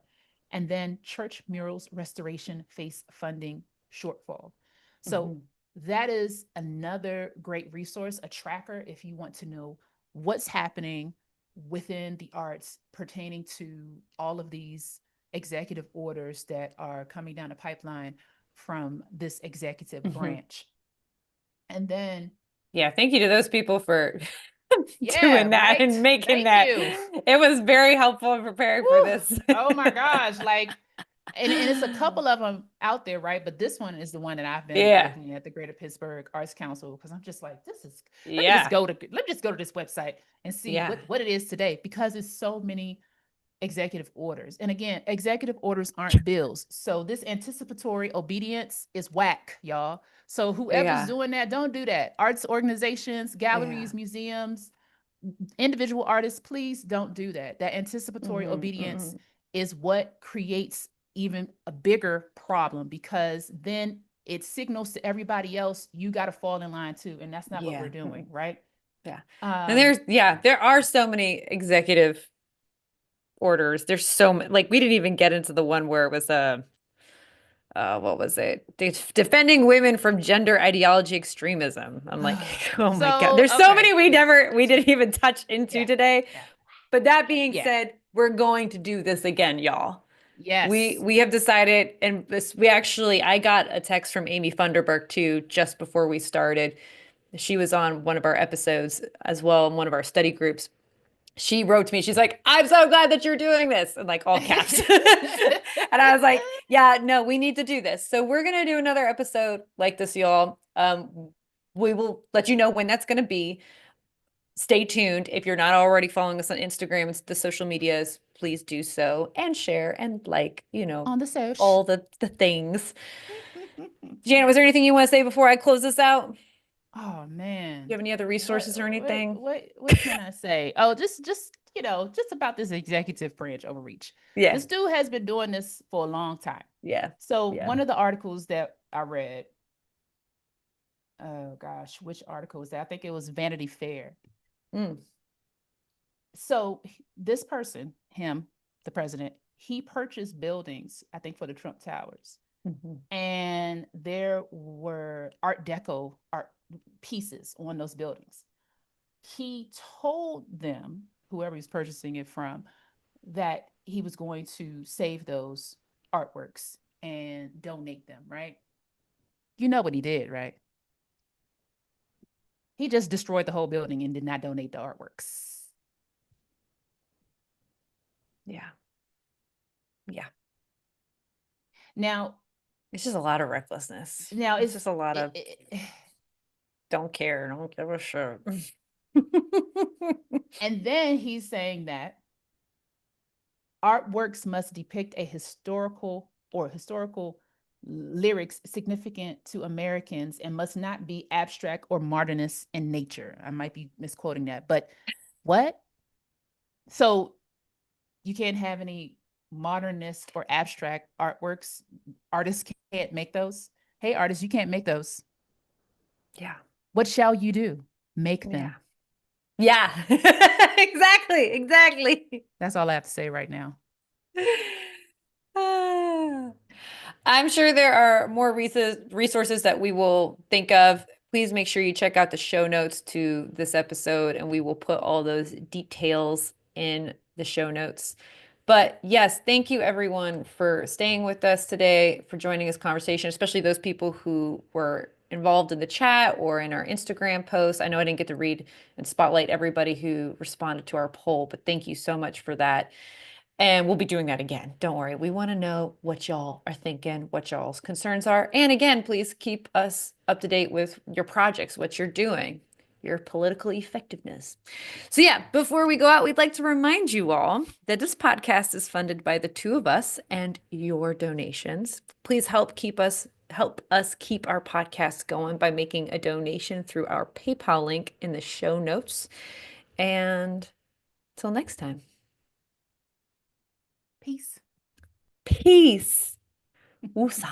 And then church murals restoration face funding shortfall. So Mm-hmm. that is another great resource, a tracker if you want to know what's happening within the arts pertaining to all of these executive orders that are coming down the pipeline from this executive Mm-hmm. branch. And then, Yeah, thank you to those people for yeah, doing that right. and making Thank that. you. It was very helpful in preparing for Whew. this. Oh my gosh. Like, and it's a couple of them out there, right? But this one is the one that I've been Yeah. looking at, the Greater Pittsburgh Arts Council, because I'm just like, Yeah. let me just go to this website and see Yeah. what it is today, because it's so many executive orders. And again, executive orders aren't bills. So this anticipatory obedience is whack, y'all. So whoever's Yeah. doing that, don't do that. Arts organizations, Yeah. galleries, museums, individual artists, please don't do that. That anticipatory Mm-hmm, obedience mm-hmm. is what creates even a bigger problem, because then it signals to everybody else you got to fall in line too, and that's not what we're Yeah. doing, right? Yeah. And Um, there are so many executive orders. There's so many, like we didn't even get into the one where it was what was it? Defending women from gender ideology extremism. I'm like, oh my God. so There's so okay, many we didn't even touch into yeah, today. yeah, But that being yeah, said, we're going to do this again, y'all. yes, We have decided, and this we actually I got a text from Amy Funderburk too just before we started. She was on one of our episodes as well in one of our study groups. She wrote to me. She's like, "I'm so glad that you're doing this," in like all caps. And I was like, "Yeah, no, we need to do this." So we're gonna do another episode like this, y'all. We will let you know when that's gonna be. Stay tuned. If you're not already following us on Instagram and the social medias, please do so and share and like, on the search. all the things. Jana, was there anything you want to say before I close this out? Do Oh you man. have any other What resources or anything? what can I say? Oh, just just about this executive branch overreach. Yeah. This dude has been doing this for a long time. Yeah. So Yeah. one of the articles that I read, oh gosh, which article was that? I think it was Vanity Fair. Mm. So this person, him, the president, he purchased buildings, I think for the Trump Towers. Mhm. And there were Art Deco art pieces on those buildings. He told them, whoever he's purchasing it from, that he was going to save those artworks and donate them, right? You know what he did, right? He just destroyed the whole building and did not donate the artworks. Yeah. Yeah. Now, It's just a lot of recklessness. now It's it's just a lot of it, don't give a shit. and then he's saying that artworks must depict a historical lyrics significant to Americans and must not be abstract or modernist in nature. I might be misquoting that, but what? So you can't have any modernist or abstract artworks. Artists can't make those. Hey, artists, you can't make those. Yeah. What shall you do? Make Yeah. them. Yeah. Exactly. Exactly. That's all I have to say right now. Ah. I'm sure there are more resources that we will think of. Please make sure you check out the show notes to this episode, and we will put all those details in the show notes. But yes, thank you everyone for staying with us today, for joining this conversation, especially those people who were involved in the chat or in our Instagram posts. I know I didn't get to read and spotlight everybody who responded to our poll, but thank you so much for that. And we'll be doing that again. Don't worry. We want to know what y'all are thinking, what y'all's concerns are. And again, please keep us up to date with your projects, what you're doing, your political effectiveness. So, yeah, before we go out, we'd like to remind you all that this podcast is funded by the two of us and your donations. Please help us keep our podcast going by making a donation through our PayPal link in the show notes. And till next time. Peace. Peace. Woosah.